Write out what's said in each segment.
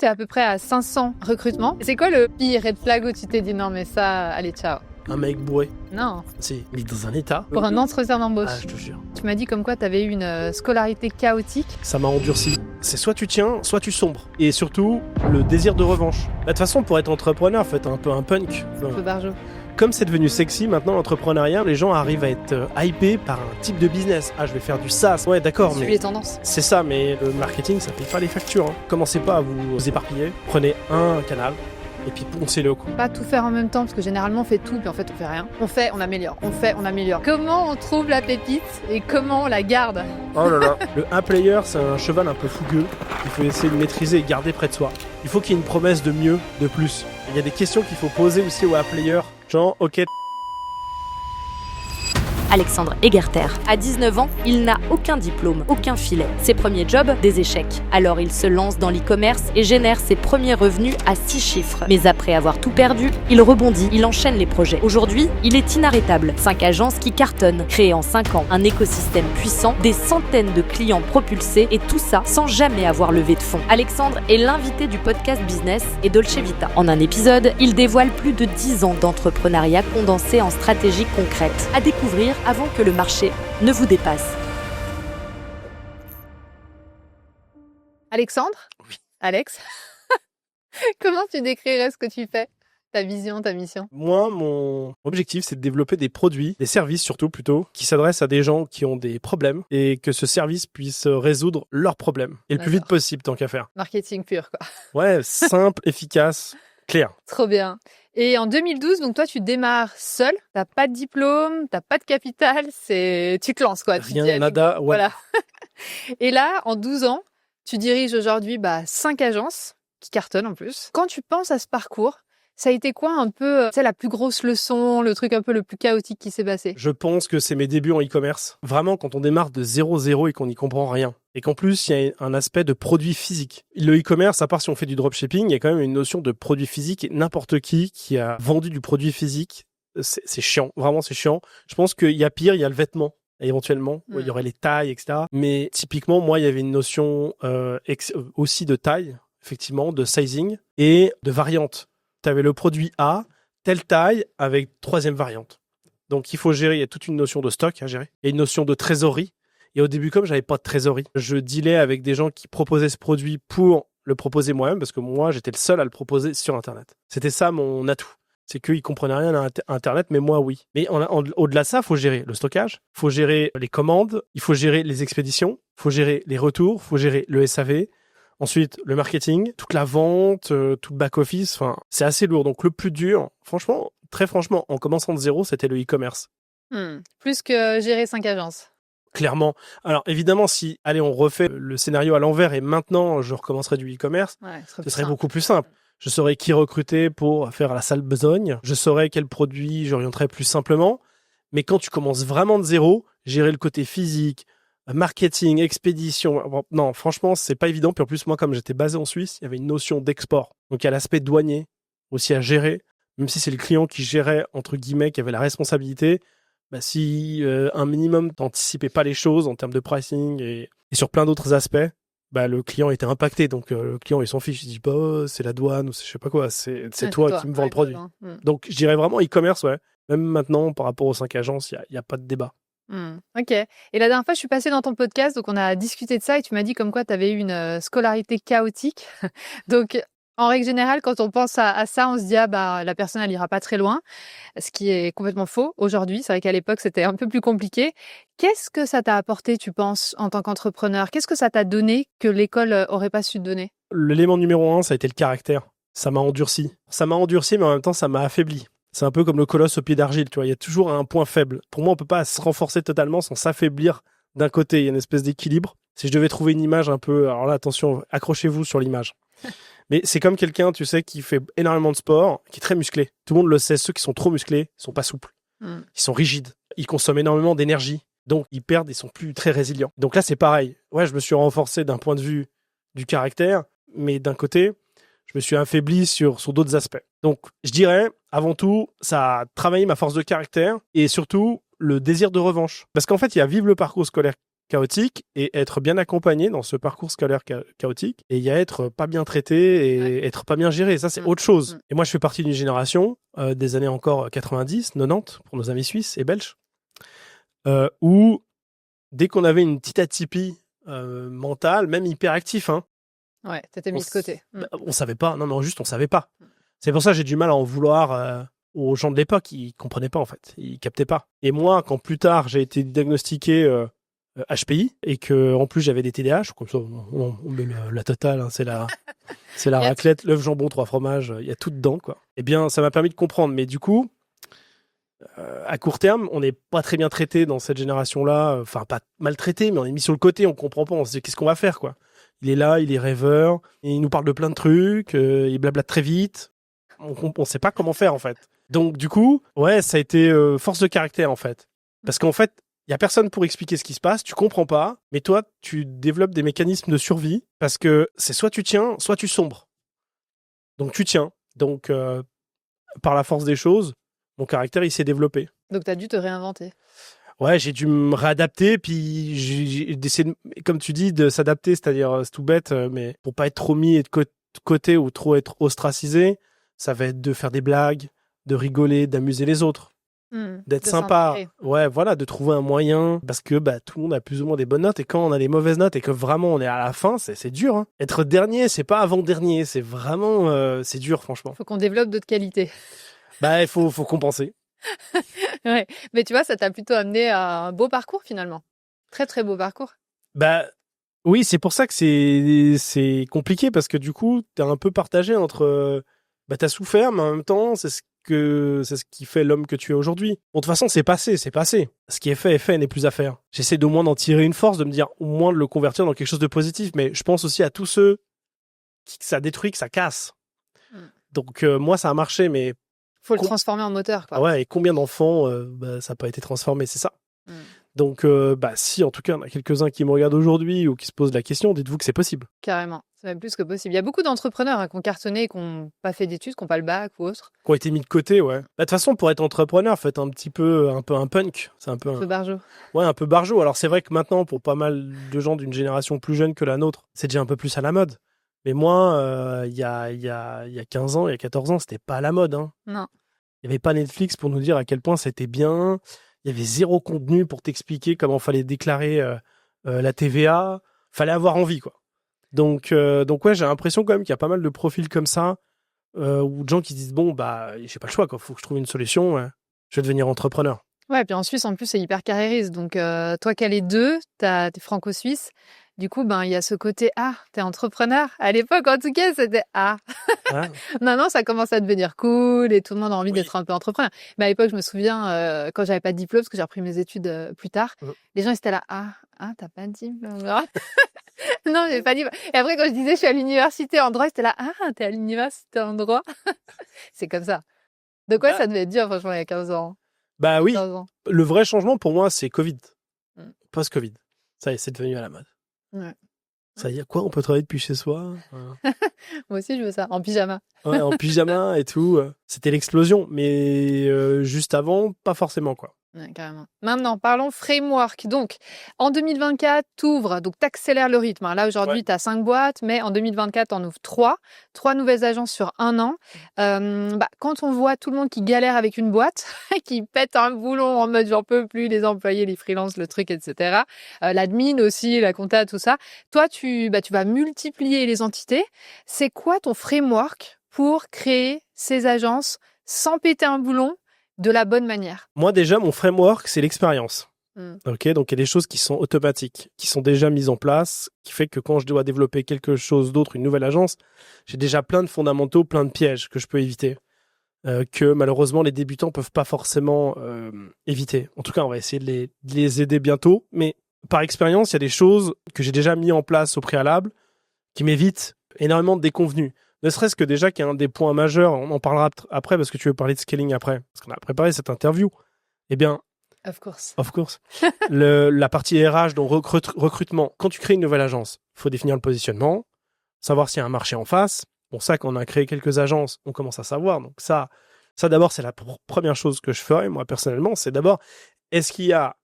tu es à peu près à 500 recrutements. C'est quoi le pire red flag où tu t'es dit non mais ça, allez ciao? Un mec bourré. Non. Si, mais dans un état. Pour un entretien d'embauche. Ah, je te jure. Tu m'as dit comme quoi tu avais eu une scolarité chaotique. Ça m'a endurci. C'est soit tu tiens, soit tu sombres. Et surtout, le désir de revanche. De toute façon, pour être entrepreneur, faut être un peu un punk. Un peu barjot. Comme c'est devenu sexy maintenant l'entrepreneuriat, les gens arrivent à être hypés par un type de business. Ah, je vais faire du SaaS. Ouais, d'accord, Suis mais les tendances. c'est ça, mais le marketing, ça paye pas les factures. Hein. Commencez pas à vous éparpiller. Prenez un canal et puis poncez-le. Pas tout faire en même temps, parce que généralement on fait tout, puis en fait on fait rien. On fait, on améliore. On fait, on améliore. Comment on trouve la pépite et comment on la garde? Oh là là. Le 1 player, c'est un cheval un peu fougueux. Il faut essayer de maîtriser et garder près de soi. Il faut qu'il y ait une promesse de mieux, de plus. Il y a des questions qu'il faut poser aussi au 1 player. Genre, ok. Alexandre Egerter. À 19 ans, il n'a aucun diplôme, aucun filet. Ses premiers jobs, des échecs. Alors il se lance dans l'e-commerce et génère ses premiers revenus à 6 chiffres. Mais après avoir tout perdu, il rebondit, il enchaîne les projets. Aujourd'hui, il est inarrêtable. 5 agences qui cartonnent, créées en 5 ans. Un écosystème puissant, des centaines de clients propulsés et tout ça sans jamais avoir levé de fonds. Alexandre est l'invité du podcast Business et Dolce Vita. En un épisode, il dévoile plus de 10 ans d'entrepreneuriat condensé en stratégies concrètes. À découvrir avant que le marché ne vous dépasse. Alexandre? Oui. Alex? Comment tu décrirais ce que tu fais? Ta vision, ta mission? Moi, mon objectif, c'est de développer des produits, des services surtout plutôt, qui s'adressent à des gens qui ont des problèmes et que ce service puisse résoudre leurs problèmes. Et le plus vite possible, tant qu'à faire. Marketing pur, quoi. Ouais, simple, efficace, clair. Trop bien. Et en 2012, donc toi, tu démarres seul. T'as pas de diplôme, t'as pas de capital. Tu te lances, quoi. Rien, nada, ouais. Voilà. Et là, en 12 ans, tu diriges aujourd'hui 5 agences qui cartonnent en plus. Quand tu penses à ce parcours, ça a été quoi un peu, la plus grosse leçon, le truc un peu le plus chaotique qui s'est passé? Je pense que c'est mes débuts en e-commerce. Vraiment, quand on démarre de 0-0 et qu'on n'y comprend rien. Et qu'en plus, il y a un aspect de produit physique. Le e-commerce, à part si on fait du dropshipping, il y a quand même une notion de produit physique. Et n'importe qui a vendu du produit physique, c'est chiant. Vraiment, c'est chiant. Je pense qu'il y a pire, il y a le vêtement. Éventuellement, il y aurait les tailles, etc. Mais typiquement, moi, il y avait une notion aussi de taille, effectivement, de sizing et de variante. Tu avais le produit A, telle taille, avec 3e variante. Donc, il faut gérer, il y a toute une notion de stock à gérer. Il y a une notion de trésorerie. Et au début, comme j'avais pas de trésorerie, je dealais avec des gens qui proposaient ce produit pour le proposer moi-même, parce que moi, j'étais le seul à le proposer sur Internet. C'était ça mon atout. C'est qu'ils comprenaient rien à Internet, mais moi, oui. Mais au-delà de ça, il faut gérer le stockage, il faut gérer les commandes, il faut gérer les expéditions, il faut gérer les retours, il faut gérer le SAV. Ensuite, le marketing, toute la vente, tout le back-office, enfin, c'est assez lourd. Donc, le plus dur, franchement, très franchement, en commençant de zéro, c'était le e-commerce. Plus que gérer 5 agences. Clairement. Alors, évidemment, si, allez, on refait le scénario à l'envers et maintenant, je recommencerai du e-commerce, ce serait beaucoup plus simple. Je saurais qui recruter pour faire la sale besogne. Je saurais quel produit j'orienterais plus simplement. Mais quand tu commences vraiment de zéro, gérer le côté physique, marketing, expédition. Bon, non, franchement, c'est pas évident. Puis en plus, moi, comme j'étais basé en Suisse, il y avait une notion d'export. Donc, il y a l'aspect douanier aussi à gérer. Même si c'est le client qui gérait, entre guillemets, qui avait la responsabilité, si un minimum t'anticipais pas les choses en termes de pricing et sur plein d'autres aspects, le client était impacté. Donc, le client, il s'en fiche. Il dit pas, c'est la douane ou c'est je sais pas quoi. C'est toi qui me vends le produit. Donc, je dirais vraiment e-commerce, ouais. Même maintenant, par rapport aux 5 agences, il y a pas de débat. Ok. Et la dernière fois, je suis passée dans ton podcast, donc on a discuté de ça et tu m'as dit comme quoi tu avais eu une scolarité chaotique. Donc, en règle générale, quand on pense à ça, on se dit la personne, elle ira pas très loin, ce qui est complètement faux aujourd'hui. C'est vrai qu'à l'époque, c'était un peu plus compliqué. Qu'est-ce que ça t'a apporté, tu penses, en tant qu'entrepreneur? Qu'est-ce que ça t'a donné que l'école aurait pas su te donner? L'élément numéro 1, ça a été le caractère. Ça m'a endurci. Ça m'a endurci, mais en même temps, ça m'a affaibli. C'est un peu comme le colosse au pied d'argile, tu vois. Il y a toujours un point faible. Pour moi, on peut pas se renforcer totalement sans s'affaiblir d'un côté. Il y a une espèce d'équilibre. Si je devais trouver une image un peu... Alors là, attention, accrochez-vous sur l'image. Mais c'est comme quelqu'un, tu sais, qui fait énormément de sport, qui est très musclé. Tout le monde le sait, ceux qui sont trop musclés, ils sont pas souples. Ils sont rigides. Ils consomment énormément d'énergie. Donc, ils perdent, ils sont plus très résilients. Donc là, c'est pareil. Ouais, je me suis renforcé d'un point de vue du caractère, mais d'un côté, je me suis affaibli sur d'autres aspects. Donc, je dirais, avant tout, ça a travaillé ma force de caractère et surtout le désir de revanche. Parce qu'en fait, il y a vivre le parcours scolaire chaotique et être bien accompagné dans ce parcours scolaire chaotique. Et il y a être pas bien traité et être pas bien géré. Ça, c'est autre chose. Et moi, je fais partie d'une génération des années encore 90, 90, pour nos amis suisses et belges, où dès qu'on avait une petite atypie mentale, même hyperactif, hein, Ouais, t'étais mis de côté. on savait pas. Non, juste, on savait pas. C'est pour ça que j'ai du mal à en vouloir aux gens de l'époque. Ils comprenaient pas, en fait. Ils captaient pas. Et moi, quand plus tard, j'ai été diagnostiqué HPI et que en plus j'avais des TDAH, comme ça, on met la totale, hein, c'est la raclette, l'œuf, jambon, 3 fromages, il y a tout dedans, quoi. Eh bien, ça m'a permis de comprendre. Mais du coup, à court terme, on n'est pas très bien traité dans cette génération-là. Enfin, pas maltraité, mais on est mis sur le côté, on comprend pas. On se dit, qu'est-ce qu'on va faire, quoi. Il est là, il est rêveur, et il nous parle de plein de trucs, il blablate très vite. On sait pas comment faire, en fait. Donc, du coup, ouais, ça a été force de caractère, en fait. Parce qu'en fait, il y a personne pour expliquer ce qui se passe, tu comprends pas, mais toi, tu développes des mécanismes de survie, parce que c'est soit tu tiens, soit tu sombres. Donc, tu tiens. Donc, par la force des choses, mon caractère, il s'est développé. Donc, t'as dû te réinventer. Ouais, j'ai dû me réadapter, puis j'ai essayé, comme tu dis, de s'adapter, c'est-à-dire, c'est tout bête, mais pour pas être trop mis de côté ou trop être ostracisé, ça va être de faire des blagues, de rigoler, d'amuser les autres, d'être sympa. Ouais, voilà, de trouver un moyen, parce que tout le monde a plus ou moins des bonnes notes, et quand on a des mauvaises notes, et que vraiment on est à la fin, c'est dur. Hein. Être dernier, c'est pas avant-dernier, c'est vraiment, c'est dur, franchement. Faut qu'on développe d'autres qualités. Il faut compenser. Ouais, mais tu vois, ça t'a plutôt amené à un beau parcours finalement. Très très beau parcours. Oui, c'est pour ça que c'est compliqué parce que du coup, t'es un peu partagé entre t'as souffert, mais en même temps, c'est ce qui fait l'homme que tu es aujourd'hui. Bon, de toute façon, c'est passé. Ce qui est fait, n'est plus à faire. J'essaie d'au moins d'en tirer une force, de me dire au moins de le convertir dans quelque chose de positif, mais je pense aussi à tous ceux que ça détruit, que ça casse. Donc moi, ça a marché, mais faut le transformer en moteur, quoi. Ouais, et combien d'enfants ça n'a pas été transformé, c'est ça. Donc, si en tout cas, il y en a quelques-uns qui me regardent aujourd'hui ou qui se posent la question, dites-vous que c'est possible. Carrément, c'est même plus que possible. Il y a beaucoup d'entrepreneurs qui ont cartonné, qui n'ont pas fait d'études, qui n'ont pas le bac ou autre. Qui ont été mis de côté, ouais. De toute façon, pour être entrepreneur, faut être un peu un punk. C'est un peu barjot. Ouais, un peu barjot. Alors, c'est vrai que maintenant, pour pas mal de gens d'une génération plus jeune que la nôtre, c'est déjà un peu plus à la mode. Mais moi, il y a 15 ans, il y a 14 ans, c'était pas à la mode. Hein. Non. Il n'y avait pas Netflix pour nous dire à quel point c'était bien. Il y avait zéro contenu pour t'expliquer comment fallait déclarer la TVA. Fallait avoir envie, quoi. Donc ouais, j'ai l'impression quand même qu'il y a pas mal de profils comme ça, ou de gens qui disent bon, j'ai pas le choix, quoi. Faut que je trouve une solution. Je vais devenir entrepreneur. Ouais, puis en Suisse, en plus, c'est hyper carrériste. Donc, toi qui as les deux, t'es franco-suisse. Du coup, il y a ce côté, t'es entrepreneur. À l'époque, en tout cas, c'était Non, ça commence à devenir cool et tout le monde a envie d'être un peu entrepreneur. Mais à l'époque, je me souviens, quand j'avais pas de diplôme, parce que j'ai repris mes études plus tard, les gens, ils étaient là, t'as pas de diplôme? Non, j'ai pas de diplôme. Et après, quand je disais, je suis à l'université en droit, ils étaient là, t'es à l'université en droit? C'est comme ça. Donc, ouais, ça devait être dur, franchement, il y a 15 ans. Oui. Le vrai changement, pour moi, c'est Covid. Post-Covid. Ça y est, c'est devenu à la mode. Ouais. Ça y est, quoi, on peut travailler depuis chez soi. Moi aussi, je veux ça, en pyjama. Ouais, en pyjama et tout. C'était l'explosion. Mais juste avant, pas forcément, quoi. Ouais, carrément. Maintenant, parlons framework. Donc, en 2024, t'ouvres, donc t'accélères le rythme. Là, aujourd'hui, t'as 5 boîtes, mais en 2024, t'en ouvres 3 nouvelles agences sur 1 an. Quand on voit tout le monde qui galère avec une boîte, qui pète un boulon en mode j'en peux plus, les employés, les freelances, le truc, etc. L'admin aussi, la compta, tout ça. Toi, tu vas multiplier les entités. C'est quoi ton framework pour créer ces agences sans péter un boulon de la bonne manière? Moi, déjà, mon framework, c'est l'expérience. Ok, donc il y a des choses qui sont automatiques, qui sont déjà mises en place, qui fait que quand je dois développer quelque chose d'autre, une nouvelle agence, j'ai déjà plein de fondamentaux, plein de pièges que je peux éviter, que malheureusement les débutants peuvent pas forcément éviter. En tout cas, on va essayer de les aider bientôt, mais par expérience, il y a des choses que j'ai déjà mis en place au préalable qui m'évitent énormément de déconvenues. Ne serait-ce que déjà qu'il y a un des points majeurs, on en parlera après parce que tu veux parler de scaling après, parce qu'on a préparé cette interview. Eh bien, Of course. La partie RH, donc recrutement. Quand tu crées une nouvelle agence, il faut définir le positionnement, savoir s'il y a un marché en face. Bon, ça, quand on a créé quelques agences, on commence à savoir. Donc ça d'abord, c'est la première chose que je ferais, moi, personnellement. C'est d'abord, est-ce qu'il y a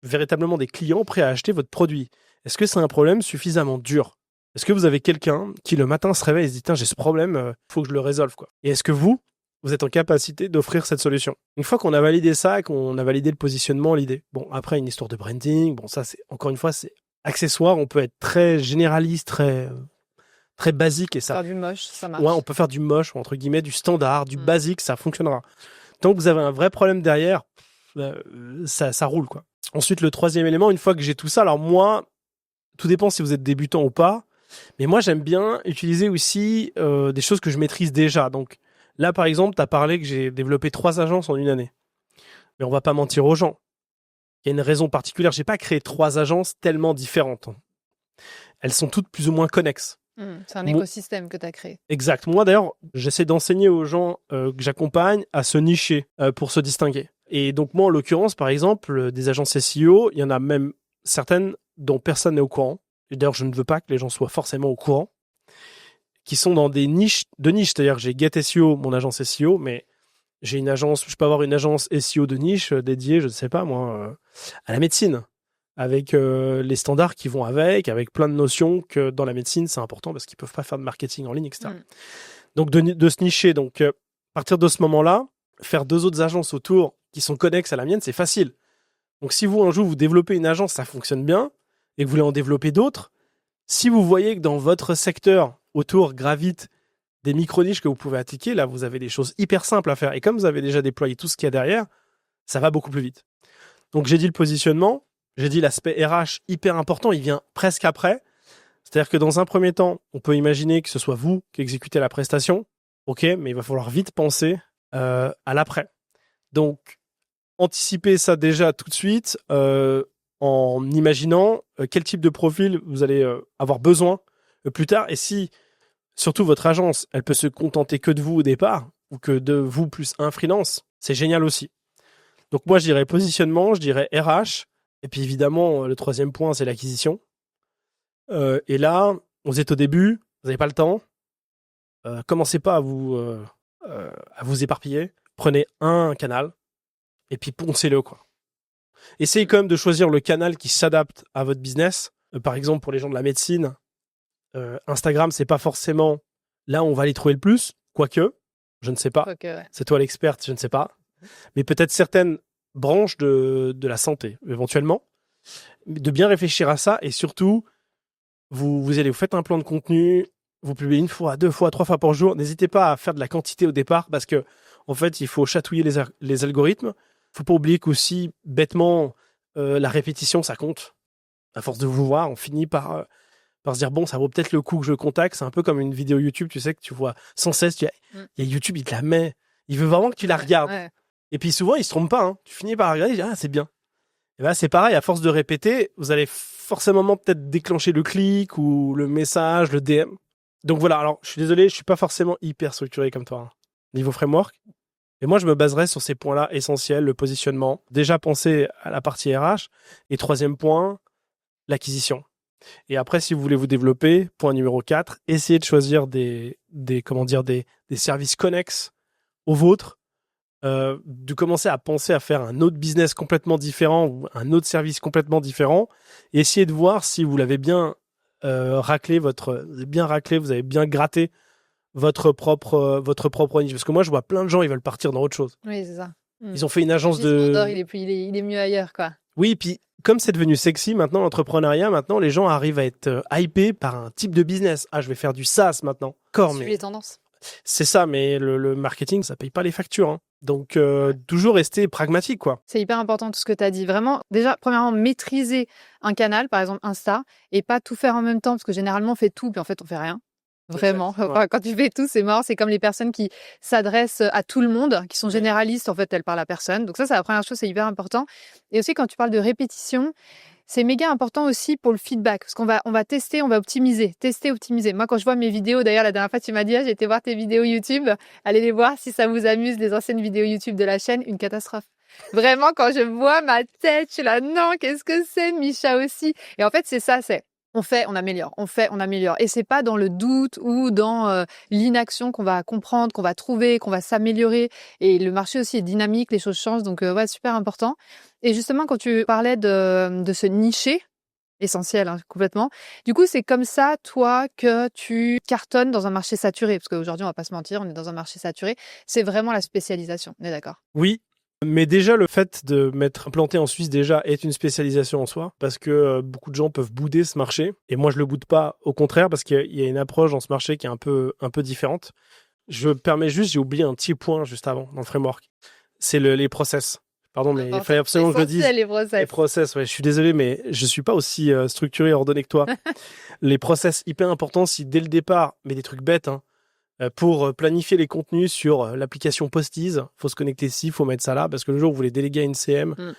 véritablement des clients prêts à acheter votre produit? Est-ce que c'est un problème suffisamment dur? Est-ce que vous avez quelqu'un qui le matin se réveille et se dit tiens, j'ai ce problème, faut que je le résolve quoi. Et est-ce que vous êtes en capacité d'offrir cette solution? Une fois qu'on a validé ça, qu'on a validé le positionnement, l'idée. Bon, après une histoire de branding, bon ça c'est encore une fois c'est accessoire, on peut être très généraliste, très basique et ça. Faire du moche, ça marche. Ouais, on peut faire du moche, entre guillemets, du standard, du basique, ça fonctionnera. Tant que vous avez un vrai problème derrière, ça roule, quoi. Ensuite, le troisième élément, une fois que j'ai tout ça, alors moi, tout dépend si vous êtes débutant ou pas, mais moi, j'aime bien utiliser aussi des choses que je maîtrise déjà. Donc là, par exemple, tu as parlé que j'ai développé 3 agences en une année. Mais on va pas mentir aux gens. Il y a une raison particulière. J'ai pas créé 3 agences tellement différentes. Elles sont toutes plus ou moins connexes. C'est un écosystème que tu as créé. Exact. Moi, d'ailleurs, j'essaie d'enseigner aux gens que j'accompagne à se nicher pour se distinguer. Et donc, moi, en l'occurrence, par exemple, des agences SEO, il y en a même certaines dont personne n'est au courant. Et d'ailleurs, je ne veux pas que les gens soient forcément au courant, qui sont dans des niches de niche. C'est-à-dire que j'ai GetSEO, mon agence SEO, mais j'ai une agence, je peux avoir une agence SEO de niche dédiée, je ne sais pas moi, à la médecine, avec les standards qui vont avec plein de notions que dans la médecine, c'est important parce qu'ils ne peuvent pas faire de marketing en ligne, etc. Donc, de se nicher. Donc, à partir de ce moment-là, faire 2 autres agences autour qui sont connexes à la mienne, c'est facile. Donc, si vous, un jour, vous développez une agence, ça fonctionne bien, et que vous voulez en développer d'autres, si vous voyez que dans votre secteur, autour, gravitent des micro-niches que vous pouvez attaquer, là, vous avez des choses hyper simples à faire. Et comme vous avez déjà déployé tout ce qu'il y a derrière, ça va beaucoup plus vite. Donc, j'ai dit le positionnement, j'ai dit l'aspect RH hyper important, il vient presque après. C'est-à-dire que dans un premier temps, on peut imaginer que ce soit vous qui exécutez la prestation. OK, mais il va falloir vite penser à l'après. Donc, anticipez ça déjà tout de suite en imaginant quel type de profil vous allez avoir besoin plus tard. Et si, surtout votre agence, elle peut se contenter que de vous au départ ou que de vous plus un freelance, c'est génial aussi. Donc moi, je dirais positionnement, je dirais RH. Et puis évidemment, le troisième point, c'est l'acquisition. Et là, vous êtes au début, vous n'avez pas le temps. Commencez pas à vous éparpiller. Prenez un canal et puis poncez-le, quoi. Essayez quand même de choisir le canal qui s'adapte à votre business. Par exemple, pour les gens de la médecine, Instagram, c'est pas forcément là où on va les trouver le plus, quoique, je ne sais pas. Ouais. C'est toi l'experte, je ne sais pas. Mais peut-être certaines branches de la santé, éventuellement. De bien réfléchir à ça et surtout, vous faites un plan de contenu, vous publiez 1 fois, 2 fois, 3 fois par jour. N'hésitez pas à faire de la quantité au départ parce que, en fait, il faut chatouiller les algorithmes. Faut pas oublier qu'aussi, bêtement, la répétition, ça compte. À force de vous voir, on finit par se dire, bon, ça vaut peut-être le coup que je contacte. C'est un peu comme une vidéo YouTube, tu sais, que tu vois sans cesse. Il y a YouTube, il te la met. Il veut vraiment que tu la regardes. Ouais. Et puis souvent, il se trompe pas. Hein. Tu finis par regarder, il dit, ah, c'est bien. Et ben, c'est pareil, à force de répéter, vous allez forcément peut-être déclencher le clic ou le message, le DM. Donc voilà, alors je suis désolé, je suis pas forcément hyper structuré comme toi, hein, niveau framework. Et moi, je me baserai sur ces points-là essentiels, le positionnement. Déjà, penser à la partie RH. Et troisième point, l'acquisition. Et après, si vous voulez vous développer, point numéro 4, essayez de choisir des services connexes aux vôtres, de commencer à penser à faire un autre business complètement différent ou un autre service complètement différent. Et essayez de voir si vous l'avez bien raclé, vous avez bien gratté votre propre niche. Parce que moi, je vois plein de gens, ils veulent partir dans autre chose. Oui, c'est ça. Ils ont fait une agence Il est mieux ailleurs, quoi. Oui, puis comme c'est devenu sexy maintenant, l'entrepreneuriat, maintenant, les gens arrivent à être hypés par un type de business. Ah, je vais faire du SaaS maintenant. Suivez les tendances. C'est ça, mais le marketing, ça paye pas les factures. Hein. Donc, toujours rester pragmatique, quoi. C'est hyper important tout ce que tu as dit. Vraiment, déjà, premièrement, maîtriser un canal, par exemple Insta, et pas tout faire en même temps, parce que généralement, on fait tout, puis en fait, on fait rien. Vraiment. Exact, ouais. Enfin, quand tu fais tout, c'est mort. C'est comme les personnes qui s'adressent à tout le monde, qui sont généralistes. En fait, elles parlent à personne. Donc ça, c'est la première chose, c'est hyper important. Et aussi, quand tu parles de répétition, c'est méga important aussi pour le feedback. Parce qu'on va tester, on va optimiser. Tester, optimiser. Moi, quand je vois mes vidéos, d'ailleurs, la dernière fois, tu m'as dit, j'ai été voir tes vidéos YouTube. Allez les voir si ça vous amuse, les anciennes vidéos YouTube de la chaîne. Une catastrophe. Vraiment, quand je vois ma tête, je suis là, non, qu'est-ce que c'est, Micha aussi. Et en fait, c'est ça, c'est On fait, on améliore, on fait, on améliore. Et c'est pas dans le doute ou dans l'inaction qu'on va comprendre, qu'on va trouver, qu'on va s'améliorer. Et le marché aussi est dynamique, les choses changent, donc ouais, super important. Et justement, quand tu parlais de se nicher, essentiel, hein, complètement. Du coup, c'est comme ça, toi, que tu cartonnes dans un marché saturé. Parce qu'aujourd'hui, on va pas se mentir, on est dans un marché saturé. C'est vraiment la spécialisation, on est d'accord? Oui, mais déjà le fait de m'être implanté en Suisse déjà est une spécialisation en soi, parce que beaucoup de gens peuvent bouder ce marché, et moi je le boude pas, au contraire, parce qu'il y a une approche dans ce marché qui est un peu différente. Je me permets juste, j'ai oublié un petit point juste avant dans le framework, c'est les process. Pardon, mais il fallait absolument que je le dise. Les process, ouais, je suis désolé, mais je suis pas aussi structuré et ordonné que toi. Les process hyper importants, si dès le départ, mais des trucs bêtes, hein, pour planifier les contenus sur l'application Postiz, faut se connecter ici, faut mettre ça là, parce que le jour où vous voulez déléguer à une CM,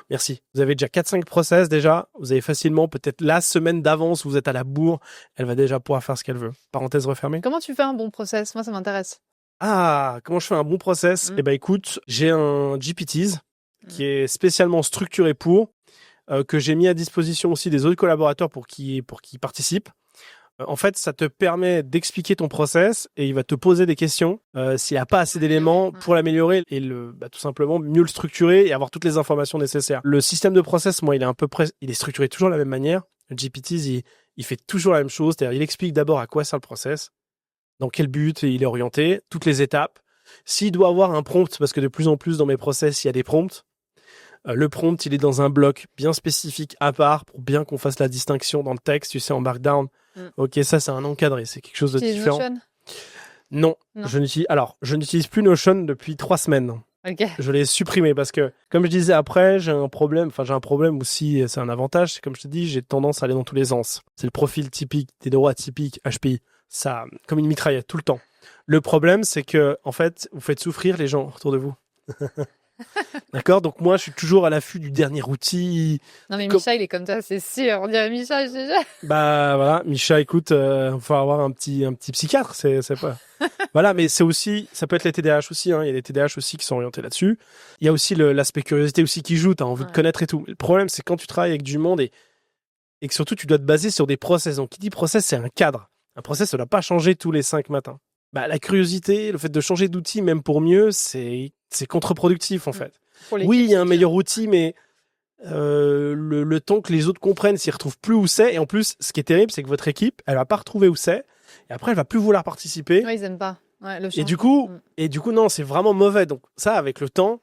merci. Vous avez déjà 4-5 process déjà, vous avez facilement peut-être la semaine d'avance où vous êtes à la bourre, elle va déjà pouvoir faire ce qu'elle veut. Parenthèse refermée. Comment tu fais un bon process? Moi, ça m'intéresse. Ah, comment je fais un bon process? Eh ben écoute, j'ai un GPTs qui est spécialement structuré pour, que j'ai mis à disposition aussi des autres collaborateurs pour qu'ils participent. En fait, ça te permet d'expliquer ton process et il va te poser des questions s'il n'y a pas assez d'éléments pour l'améliorer et tout simplement mieux le structurer et avoir toutes les informations nécessaires. Le système de process, moi, il est structuré toujours de la même manière. Le GPTs, il fait toujours la même chose, c'est-à-dire il explique d'abord à quoi sert le process, dans quel but il est orienté, toutes les étapes. S'il doit avoir un prompt, parce que de plus en plus dans mes process, il y a des prompts, le prompt, il est dans un bloc bien spécifique à part pour bien qu'on fasse la distinction dans le texte, tu sais, en Markdown. Ok, ça, c'est un encadré, c'est quelque chose de différent. Notion? Non. Je n'utilise plus Notion depuis 3 semaines. Okay. Je l'ai supprimé parce que, comme je disais après, j'ai un problème aussi, c'est un avantage, c'est comme je te dis, j'ai tendance à aller dans tous les sens. C'est le profil typique, des droits typiques, HPI. Ça, comme une mitraillette, tout le temps. Le problème, c'est que, en fait, vous faites souffrir les gens autour de vous. D'accord, donc moi je suis toujours à l'affût du dernier outil. Non mais Micha il est comme ça, c'est sûr. On dirait Micha, je sais déjà. Bah voilà, Micha, écoute, faut avoir un petit psychiatre, c'est pas. Voilà, mais c'est aussi, ça peut être les TDAH aussi. Hein. Il y a des TDAH aussi qui sont orientés là-dessus. Il y a aussi l'aspect curiosité aussi qui joue. T'as envie de connaître et tout. Le problème c'est quand tu travailles avec du monde et que surtout tu dois te baser sur des process. Donc qui dit process, c'est un cadre. Un process, ça ne doit pas changer tous les 5 matins. Bah la curiosité, le fait de changer d'outil même pour mieux, c'est contre-productif en fait. Oui, il y a un meilleur outil, mais le temps que les autres comprennent s'ils retrouvent plus où c'est. Et en plus, ce qui est terrible, c'est que votre équipe, elle va pas retrouver où c'est. Et après, elle va plus vouloir participer. Oui, ils aiment pas. Ouais, le et du coup, non, c'est vraiment mauvais. Donc ça, avec le temps,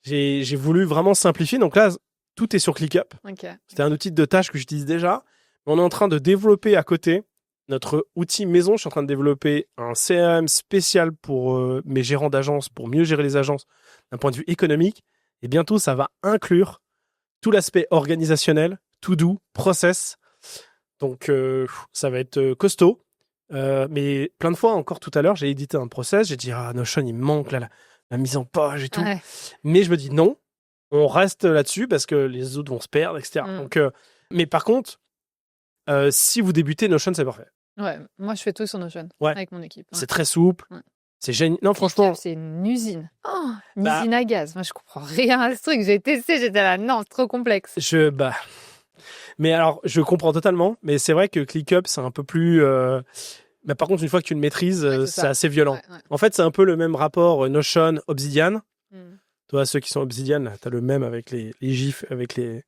j'ai voulu vraiment simplifier. Donc là, tout est sur ClickUp. Okay. C'était un outil de tâche que j'utilise déjà. On est en train de développer à côté notre outil maison. Je suis en train de développer un CRM spécial pour mes gérants d'agences, pour mieux gérer les agences d'un point de vue économique. Et bientôt, ça va inclure tout l'aspect organisationnel, to-do, process. Donc, ça va être costaud. Mais plein de fois, encore tout à l'heure, j'ai édité un process. J'ai dit, Notion, il me manque là, la mise en page et tout. Ouais. Mais je me dis, non, on reste là-dessus parce que les autres vont se perdre, etc. Donc, mais par contre, si vous débutez, Notion, c'est parfait. Ouais, moi, je fais tout sur Notion avec mon équipe. Ouais. C'est très souple. Ouais. C'est génial. Non, franchement. C'est une usine. Une usine à gaz. Moi, je comprends rien à ce truc. J'ai testé, j'étais là, non, c'est trop complexe. Mais alors, je comprends totalement. Mais c'est vrai que ClickUp, c'est un peu plus. Mais par contre, une fois que tu le maîtrises, c'est assez violent. Ouais. En fait, c'est un peu le même rapport Notion, Obsidian. Toi, ceux qui sont Obsidian, tu as le même avec les gifs, avec les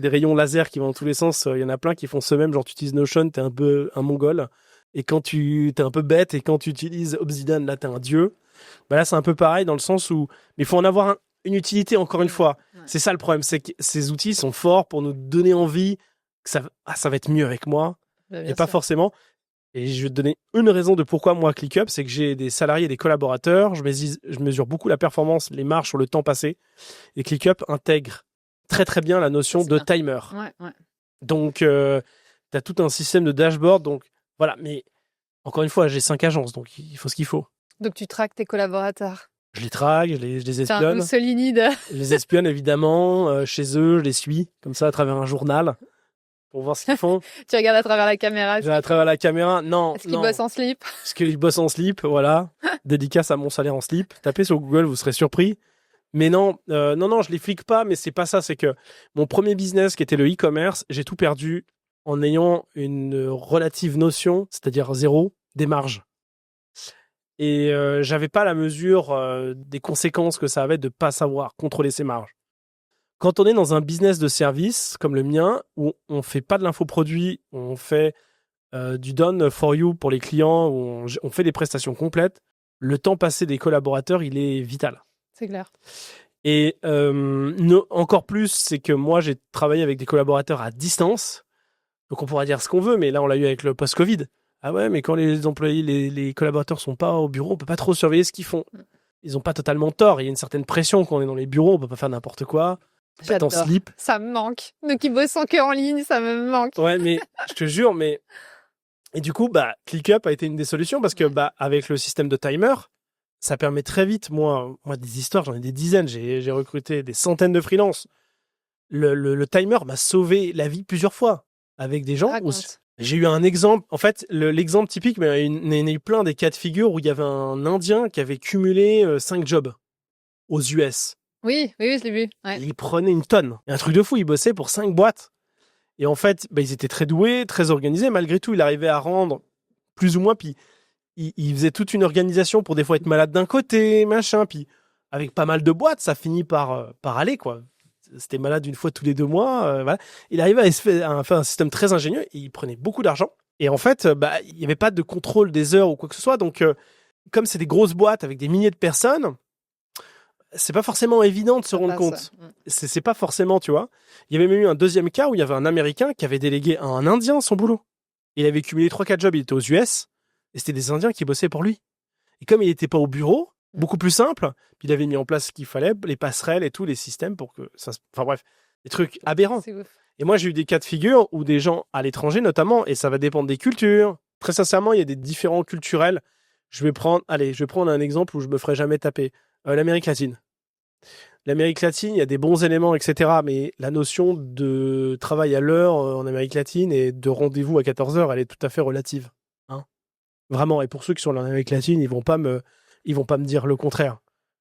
rayons laser qui vont dans tous les sens. Il y en a plein qui font ce même. Genre, tu utilises Notion, t'es un peu un mongol. Et quand t'es un peu bête, et quand tu utilises Obsidian, là, t'es un dieu. Bah là, c'est un peu pareil dans le sens où... Mais il faut en avoir une utilité, encore une fois. Ouais. C'est ça le problème, c'est que ces outils sont forts pour nous donner envie que ça va être mieux avec moi. Et pas forcément. Et je vais te donner une raison de pourquoi moi, ClickUp, c'est que j'ai des salariés, des collaborateurs. Je mesure beaucoup la performance, les marges sur le temps passé. Et ClickUp intègre très très bien la notion de timer. Ouais. Donc, t'as tout un système de dashboard. Donc, voilà, mais encore une fois, j'ai 5 agences, donc il faut ce qu'il faut. Donc tu traques tes collaborateurs? Je les traque, je les espionne. T'es un Mussolinide. Je les espionne évidemment, chez eux, je les suis, comme ça, à travers un journal, pour voir ce qu'ils font. Tu regardes à travers la caméra? À travers la caméra, non. Est-ce qu'ils bossent en slip? Est-ce qu'ils bossent en slip, voilà. Dédicace à mon salaire en slip. Tapez sur Google, vous serez surpris. Mais non, je les flique pas, mais c'est pas ça, c'est que mon premier business, qui était le e-commerce, j'ai tout perdu en ayant une relative notion, c'est-à-dire 0, des marges. Et j'avais pas la mesure des conséquences que ça avait de pas savoir contrôler ses marges. Quand on est dans un business de service comme le mien, où on fait pas de l'infoproduit, on fait du done for you pour les clients, où on fait des prestations complètes, le temps passé des collaborateurs, il est vital. C'est clair. Et encore plus, c'est que moi, j'ai travaillé avec des collaborateurs à distance. Donc, on pourra dire ce qu'on veut, mais là, on l'a eu avec le post-Covid. Ah ouais, mais quand les employés, les collaborateurs sont pas au bureau, on peut pas trop surveiller ce qu'ils font. Ils ont pas totalement tort. Il y a une certaine pression quand on est dans les bureaux. On peut pas faire n'importe quoi. Être en J'adore. slip. Ça me manque. Nous qui bossons que en ligne, ça me manque. Ouais, mais je te jure, mais... Et du coup, ClickUp a été une des solutions parce que, avec le système de timer, ça permet très vite, moi des histoires, j'en ai des dizaines. J'ai recruté des centaines de freelances. Le timer m'a sauvé la vie plusieurs fois avec des gens. J'ai eu un exemple. En fait, l'exemple typique, mais il y en a eu plein des cas de figure où il y avait un Indien qui avait cumulé 5 jobs aux US. Oui, je l'ai vu. Ouais. Il prenait une tonne. Et un truc de fou, il bossait pour 5 boîtes. Et en fait, ils étaient très doués, très organisés. Malgré tout, il arrivait à rendre plus ou moins. Puis il faisait toute une organisation pour des fois être malade d'un côté, machin. Puis avec pas mal de boîtes, ça finit par aller, quoi. C'était malade une fois tous les 2 mois. Voilà. Il arrivait à faire un système très ingénieux et il prenait beaucoup d'argent. Et en fait, il n'y avait pas de contrôle des heures ou quoi que ce soit. Donc, comme c'est des grosses boîtes avec des milliers de personnes, c'est pas forcément évident de se rendre compte. C'est pas forcément, tu vois. Il y avait même eu un deuxième cas où il y avait un Américain qui avait délégué à un Indien son boulot. Il avait cumulé 3-4 jobs, il était aux US, et c'était des Indiens qui bossaient pour lui. Et comme il n'était pas au bureau, beaucoup plus simple, puis il avait mis en place ce qu'il fallait, les passerelles et tous les systèmes pour que ça... Enfin bref, des trucs aberrants. C'est ouf. Et moi, j'ai eu des cas de figure où des gens à l'étranger notamment, et ça va dépendre des cultures. Très sincèrement, il y a des différents culturels. Je vais prendre un exemple où je me ferai jamais taper. L'Amérique latine. L'Amérique latine, il y a des bons éléments, etc. Mais la notion de travail à l'heure en Amérique latine et de rendez-vous à 14h, elle est tout à fait relative. Hein, vraiment. Et pour ceux qui sont en Amérique latine, ils vont pas me dire le contraire.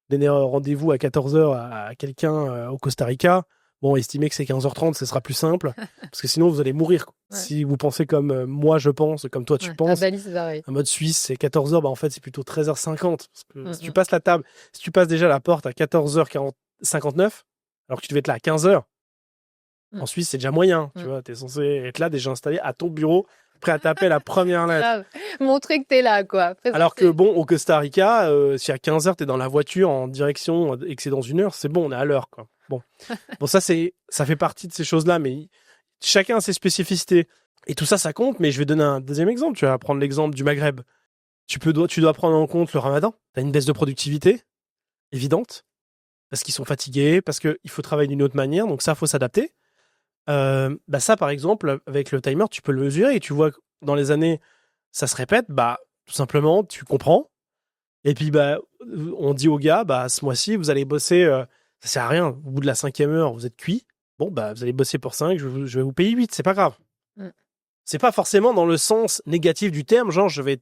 Donner un rendez-vous à 14h à quelqu'un au Costa Rica, bon, estimez que c'est 15h30, ce sera plus simple. Parce que sinon, vous allez mourir. Ouais. Si vous pensez comme moi, je pense, comme toi, tu penses. À Bali, c'est pareil. En mode suisse, c'est 14h, en fait, c'est plutôt 13h50. Parce que si tu passes la table, si tu passes déjà la porte à 14h59, alors que tu devais être là à 15h, en Suisse, c'est déjà moyen. Tu vois, tu es censé être là, déjà installé à ton bureau, prêt à taper la première lettre. Montrer que t'es là, quoi. Alors que bon, au Costa Rica, si à 15h, t'es dans la voiture en direction et que c'est dans 1 heure, c'est bon, on est à l'heure, quoi. Bon, ça fait partie de ces choses-là, mais chacun a ses spécificités. Et tout ça, ça compte, mais je vais donner un deuxième exemple. Tu vas prendre l'exemple du Maghreb. Tu dois prendre en compte le Ramadan. Tu as une baisse de productivité évidente, parce qu'ils sont fatigués, parce qu'il faut travailler d'une autre manière, donc ça, il faut s'adapter. Ça, par exemple, avec le timer, tu peux le mesurer et tu vois que dans les années, ça se répète, tout simplement, tu comprends. Et puis, on dit aux gars, ce mois-ci, vous allez bosser, ça sert à rien. Au bout de la 5e heure, vous êtes cuit. Bon, vous allez bosser pour 5, je vais vous payer 8, c'est pas grave. C'est pas forcément dans le sens négatif du terme, genre, je vais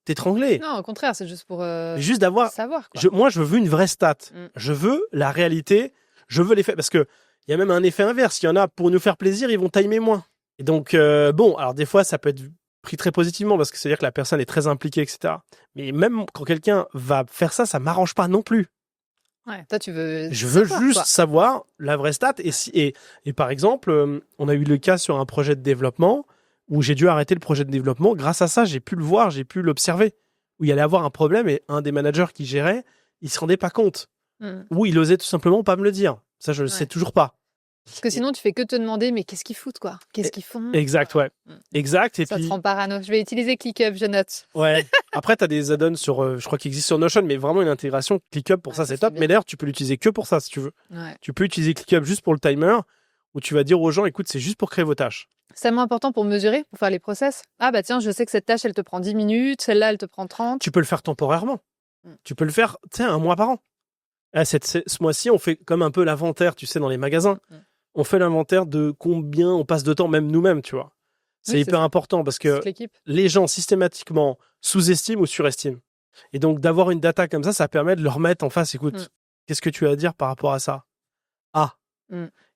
t'étrangler. Non, au contraire, c'est juste pour juste d'avoir, savoir, quoi. Moi, je veux une vraie stat. Je veux la réalité, je veux l'effet, parce que il y a même un effet inverse. Il y en a, pour nous faire plaisir, ils vont timer moins. Et donc, alors des fois, ça peut être pris très positivement parce que c'est-à-dire que la personne est très impliquée, etc. Mais même quand quelqu'un va faire ça, ça m'arrange pas non plus. Ouais, toi, tu veux. Je veux juste savoir la vraie stat. Et par exemple, on a eu le cas sur un projet de développement où j'ai dû arrêter le projet de développement. Grâce à ça, j'ai pu le voir, j'ai pu l'observer. Où il y allait avoir un problème et un des managers qui gérait, il se rendait pas compte. Ou il osait tout simplement pas me le dire. Ça, je le sais toujours pas. Parce que sinon, tu fais que te demander, mais qu'est-ce qu'ils foutent, quoi? Qu'est-ce qu'ils font? Exact, ouais. Exact. Et ça puis... te rend parano. Je vais utiliser ClickUp, je note. Ouais. Après, tu as des add-ons sur, je crois qu'il existe sur Notion, mais vraiment une intégration ClickUp pour ça, c'est top. Mais d'ailleurs, tu peux l'utiliser que pour ça, si tu veux. Ouais. Tu peux utiliser ClickUp juste pour le timer, où tu vas dire aux gens, écoute, c'est juste pour créer vos tâches. C'est tellement important pour mesurer, pour faire les process. Ah tiens, je sais que cette tâche, elle te prend 10 minutes, celle-là, elle te prend 30. Tu peux le faire temporairement. Tu peux le faire, 1 mois par an. Ce mois-ci, on fait comme un peu l'inventaire, tu sais, dans les magasins. On fait l'inventaire de combien on passe de temps, même nous-mêmes, tu vois. C'est hyper important parce que les gens systématiquement sous-estiment ou surestiment. Et donc, d'avoir une data comme ça permet de leur mettre en face, écoute, qu'est-ce que tu as à dire par rapport à ça?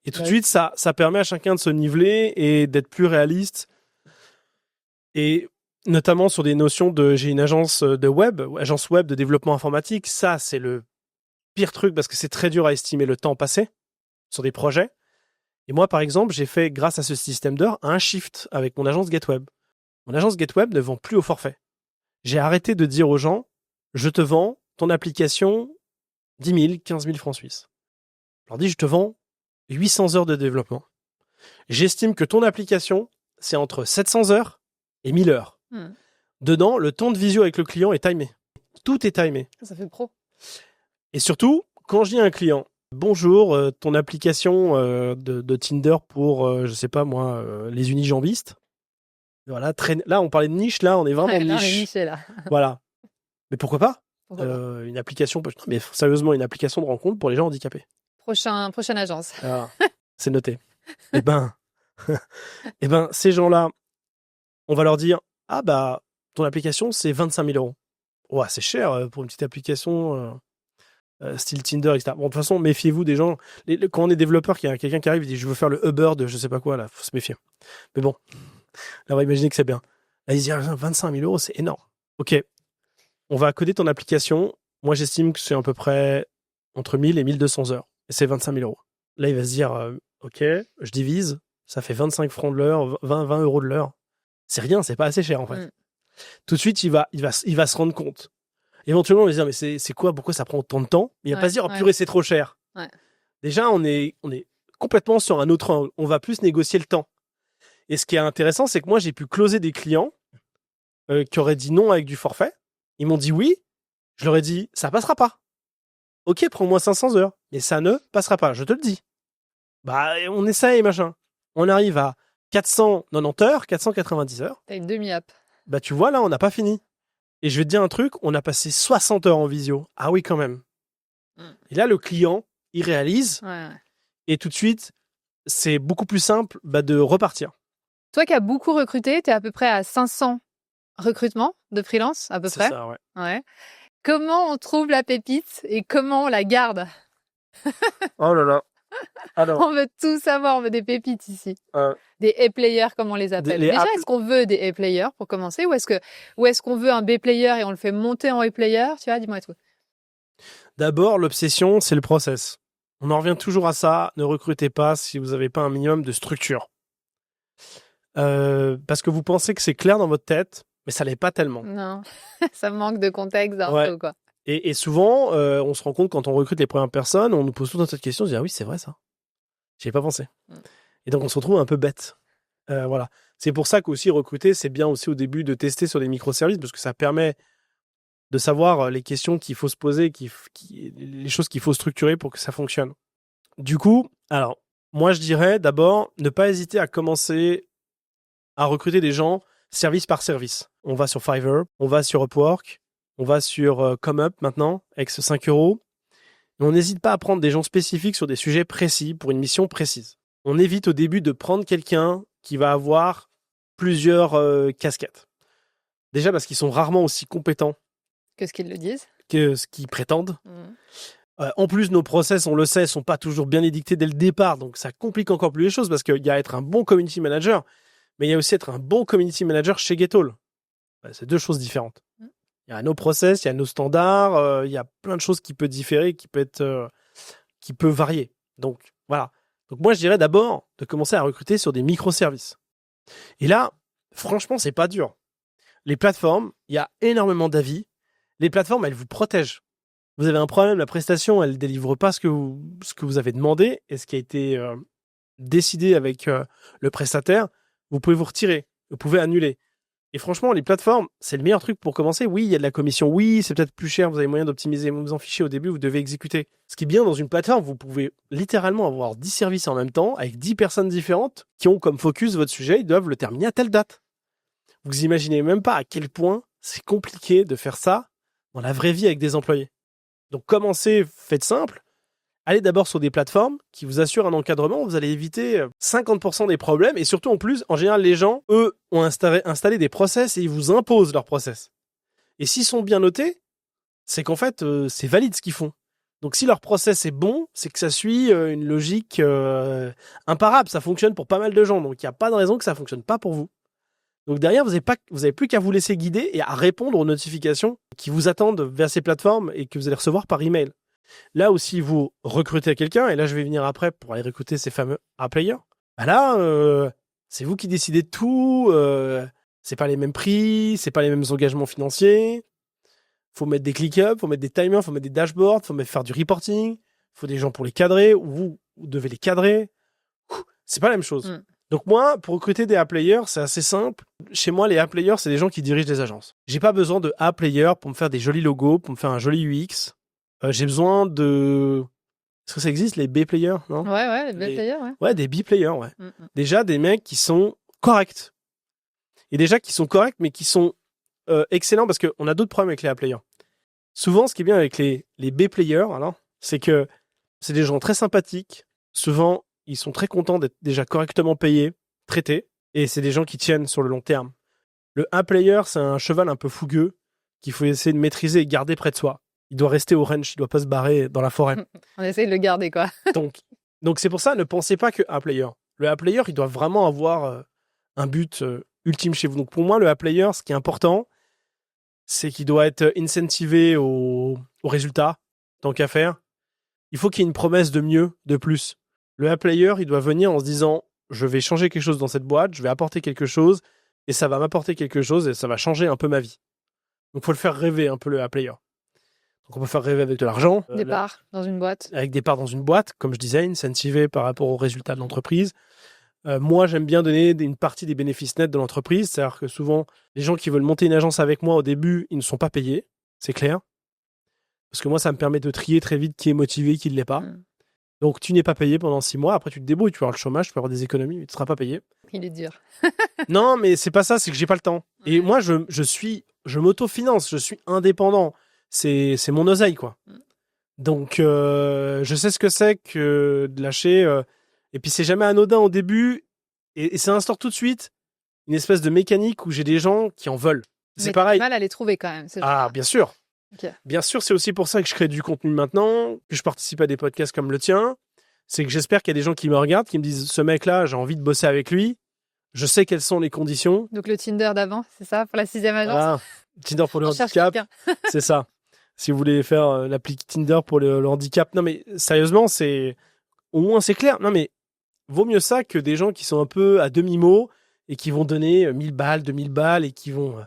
Et tout de suite, ça permet à chacun de se niveler et d'être plus réaliste. Et notamment sur des notions j'ai une agence agence web de développement informatique. Ça, c'est le pire truc parce que c'est très dur à estimer le temps passé sur des projets. Et moi, par exemple, j'ai fait, grâce à ce système d'heures, un shift avec mon agence GetWeb. Mon agence GetWeb ne vend plus au forfait. J'ai arrêté de dire aux gens, je te vends ton application 10 000, 15 000 francs suisses. Je leur dis, je te vends 800 heures de développement. J'estime que ton application, c'est entre 700 heures et 1000 heures. Dedans, le temps de visio avec le client est timé. Tout est timé. Ça fait pro. Et surtout, quand je dis à un client, bonjour, ton application de Tinder pour, je sais pas moi, les unijambistes. Voilà, là, on parlait de niche, là, on est vraiment Là, on est niche. niché, là. Voilà. Mais pourquoi pas Pourquoi une application, non, mais sérieusement, une application de rencontre pour les gens handicapés. Prochaine agence. Voilà. C'est noté. Eh ben, ces gens-là, on va leur dire, ah bah, ton application, c'est 25 000 €. Ouais, c'est cher pour une petite application style Tinder, etc. Bon, de toute façon, méfiez-vous des gens. Quand on est développeur, qu'il y a quelqu'un qui arrive et dit, je veux faire le Uber de je sais pas quoi, là, faut se méfier. Mais bon, là, on va imaginer que c'est bien. Là, ils disent, 25 000 €, c'est énorme. Ok, on va coder ton application. Moi, j'estime que c'est à peu près entre 1000 et 1200 heures. Et c'est 25 000 €. Là, il va se dire, ok, je divise, ça fait 25 francs de l'heure, 20 € de l'heure. C'est rien, c'est pas assez cher, en fait. Tout de suite, il va se rendre compte. Éventuellement, on va se dire, mais c'est quoi, pourquoi ça prend autant de temps? Il va pas se dire, oh purée, c'est trop cher. Ouais. Déjà, on est complètement sur un autre angle. On va plus négocier le temps. Et ce qui est intéressant, c'est que moi, j'ai pu closer des clients qui auraient dit non avec du forfait. Ils m'ont dit oui. Je leur ai dit, ça passera pas. Ok, prends-moi 500 heures. Mais ça ne passera pas, je te le dis. Bah, on essaye, machin. On arrive à 490 heures, 490 heures. T'as une demi-app. Bah, tu vois, là, on n'a pas fini. Et je vais te dire un truc, on a passé 60 heures en visio. Ah oui, quand même. Et là, le client, il réalise. Ouais. Et tout de suite, c'est beaucoup plus simple de repartir. Toi qui as beaucoup recruté, tu es à peu près à 500 recrutements de freelance, à peu près. C'est ça, ouais. Ouais. Comment on trouve la pépite et comment on la garde? Oh là là. Alors, On veut tout savoir, on veut des pépites ici. Des A-players, comme on les appelle. Déjà, est-ce qu'on veut des A-players pour commencer ou est-ce qu'on veut un B-player et on le fait monter en A-player? Tu vois, dis-moi tout. D'abord, l'obsession, c'est le process. On en revient toujours à ça. Ne recrutez pas si vous n'avez pas un minimum de structure. Parce que vous pensez que c'est clair dans votre tête, mais ça l'est pas tellement. Non, ça manque de contexte d'info, quoi. Et souvent, on se rend compte quand on recrute les premières personnes, on nous pose tout un tas de questions, on se dit ah oui, c'est vrai ça. J'y ai pas pensé. Et donc on se retrouve un peu bête. Voilà. C'est pour ça qu'aussi recruter, c'est bien aussi au début de tester sur des microservices parce que ça permet de savoir les questions qu'il faut se poser, les choses qu'il faut structurer pour que ça fonctionne. Du coup, alors, moi je dirais d'abord ne pas hésiter à commencer à recruter des gens service par service. On va sur Fiverr, on va sur Upwork, on va sur ComeUp maintenant, avec ce 5 €. Et on n'hésite pas à prendre des gens spécifiques sur des sujets précis pour une mission précise. On évite au début de prendre quelqu'un qui va avoir plusieurs casquettes. Déjà parce qu'ils sont rarement aussi compétents que ce qu'ils le disent, que ce qu'ils prétendent. En plus, nos process, on le sait, sont pas toujours bien édictés dès le départ, donc ça complique encore plus les choses parce qu'il y a être un bon community manager, mais il y a aussi être un bon community manager chez Getall. C'est deux choses différentes. Il y a nos process, il y a nos standards, il y a plein de choses qui peuvent différer, qui peuvent varier. Donc voilà. Donc moi, je dirais d'abord de commencer à recruter sur des microservices. Et là, franchement, c'est pas dur. Les plateformes, il y a énormément d'avis. Les plateformes, elles vous protègent. Vous avez un problème, la prestation, elle ne délivre pas ce que vous avez demandé et ce qui a été décidé avec le prestataire, vous pouvez vous retirer, vous pouvez annuler. Et franchement, les plateformes, c'est le meilleur truc pour commencer. Oui, il y a de la commission. Oui, c'est peut-être plus cher, vous avez moyen d'optimiser. Vous en fichez au début, vous devez exécuter. Ce qui est bien dans une plateforme, vous pouvez littéralement avoir 10 services en même temps avec 10 personnes différentes qui ont comme focus votre sujet, ils doivent le terminer à telle date. Vous imaginez même pas à quel point c'est compliqué de faire ça dans la vraie vie avec des employés. Donc commencez, faites simple. Allez d'abord sur des plateformes qui vous assurent un encadrement. Vous allez éviter 50% des problèmes. Et surtout, en plus, en général, les gens, eux, ont installé des process et ils vous imposent leurs process. Et s'ils sont bien notés, c'est qu'en fait, c'est valide ce qu'ils font. Donc si leur process est bon, c'est que ça suit une logique imparable. Ça fonctionne pour pas mal de gens. Donc il n'y a pas de raison que ça ne fonctionne pas pour vous. Donc derrière, vous n'avez plus qu'à vous laisser guider et à répondre aux notifications qui vous attendent vers ces plateformes et que vous allez recevoir par email. Là aussi, vous recrutez quelqu'un, et là je vais venir après pour aller recruter ces fameux A-players. Bah là, c'est vous qui décidez de tout. C'est pas les mêmes prix, c'est pas les mêmes engagements financiers. Faut mettre des click-up, faut mettre des timers, faut mettre des dashboards, faut faire du reporting, faut des gens pour les cadrer, ou vous devez les cadrer. C'est pas la même chose. Donc moi, pour recruter des A-players, c'est assez simple. Chez moi, les A-players, c'est des gens qui dirigent des agences. J'ai pas besoin de A-players pour me faire des jolis logos, pour me faire un joli UX. J'ai besoin de... Est-ce que ça existe, les B-players, non ? Ouais, les B-players, ouais. Ouais, des B-players, ouais. Déjà, des mecs qui sont corrects. Et déjà, qui sont corrects, mais qui sont excellents, parce qu'on a d'autres problèmes avec les A-players. Souvent, ce qui est bien avec les B-players, alors, c'est que c'est des gens très sympathiques. Souvent, ils sont très contents d'être déjà correctement payés, traités, et c'est des gens qui tiennent sur le long terme. Le A-player, c'est un cheval un peu fougueux qu'il faut essayer de maîtriser et garder près de soi. Il doit rester au ranch, il doit pas se barrer dans la forêt. On essaye de le garder, quoi. Donc c'est pour ça, ne pensez pas que A-player. Le A-player, il doit vraiment avoir un but ultime chez vous. Donc pour moi, le A-player, ce qui est important, c'est qu'il doit être incentivé au résultat, tant qu'à faire. Il faut qu'il y ait une promesse de mieux, de plus. Le A-player, il doit venir en se disant « Je vais changer quelque chose dans cette boîte, je vais apporter quelque chose, et ça va m'apporter quelque chose, et ça va changer un peu ma vie. » Donc il faut le faire rêver un peu, le A-player. Donc on peut faire rêver avec de l'argent. Des parts dans une boîte. Avec des parts dans une boîte, comme je disais, incentivé par rapport aux résultats de l'entreprise. Moi, j'aime bien donner une partie des bénéfices nets de l'entreprise. C'est-à-dire que souvent, les gens qui veulent monter une agence avec moi au début, ils ne sont pas payés. C'est clair. Parce que moi, ça me permet de trier très vite qui est motivé, qui ne l'est pas. Donc, tu n'es pas payé pendant 6 mois. Après, tu te débrouilles. Tu vas avoir le chômage, tu peux avoir des économies, mais tu ne seras pas payé. Il est dur. Non, mais c'est pas ça. C'est que j'ai pas le temps. Et moi, je m'autofinance. Je suis indépendant. C'est mon oseille, quoi. Donc, je sais ce que c'est que de lâcher. Et puis, c'est jamais anodin au début. Et ça instaure tout de suite une espèce de mécanique où j'ai des gens qui en veulent. C'est pareil. Mais mal à les trouver quand même. Bien sûr. Okay. Bien sûr, c'est aussi pour ça que je crée du contenu maintenant, que je participe à des podcasts comme le tien. C'est que j'espère qu'il y a des gens qui me regardent, qui me disent « Ce mec-là, j'ai envie de bosser avec lui. Je sais quelles sont les conditions. » Donc, le Tinder d'avant, c'est ça, pour la 6e agence. Voilà. Tinder pour le handicap. C'est ça. Si vous voulez faire l'appli Tinder pour le handicap. Non, mais sérieusement, au moins c'est clair. Non, mais vaut mieux ça que des gens qui sont un peu à demi-mot et qui vont donner 1000 balles, 2000 balles et qui vont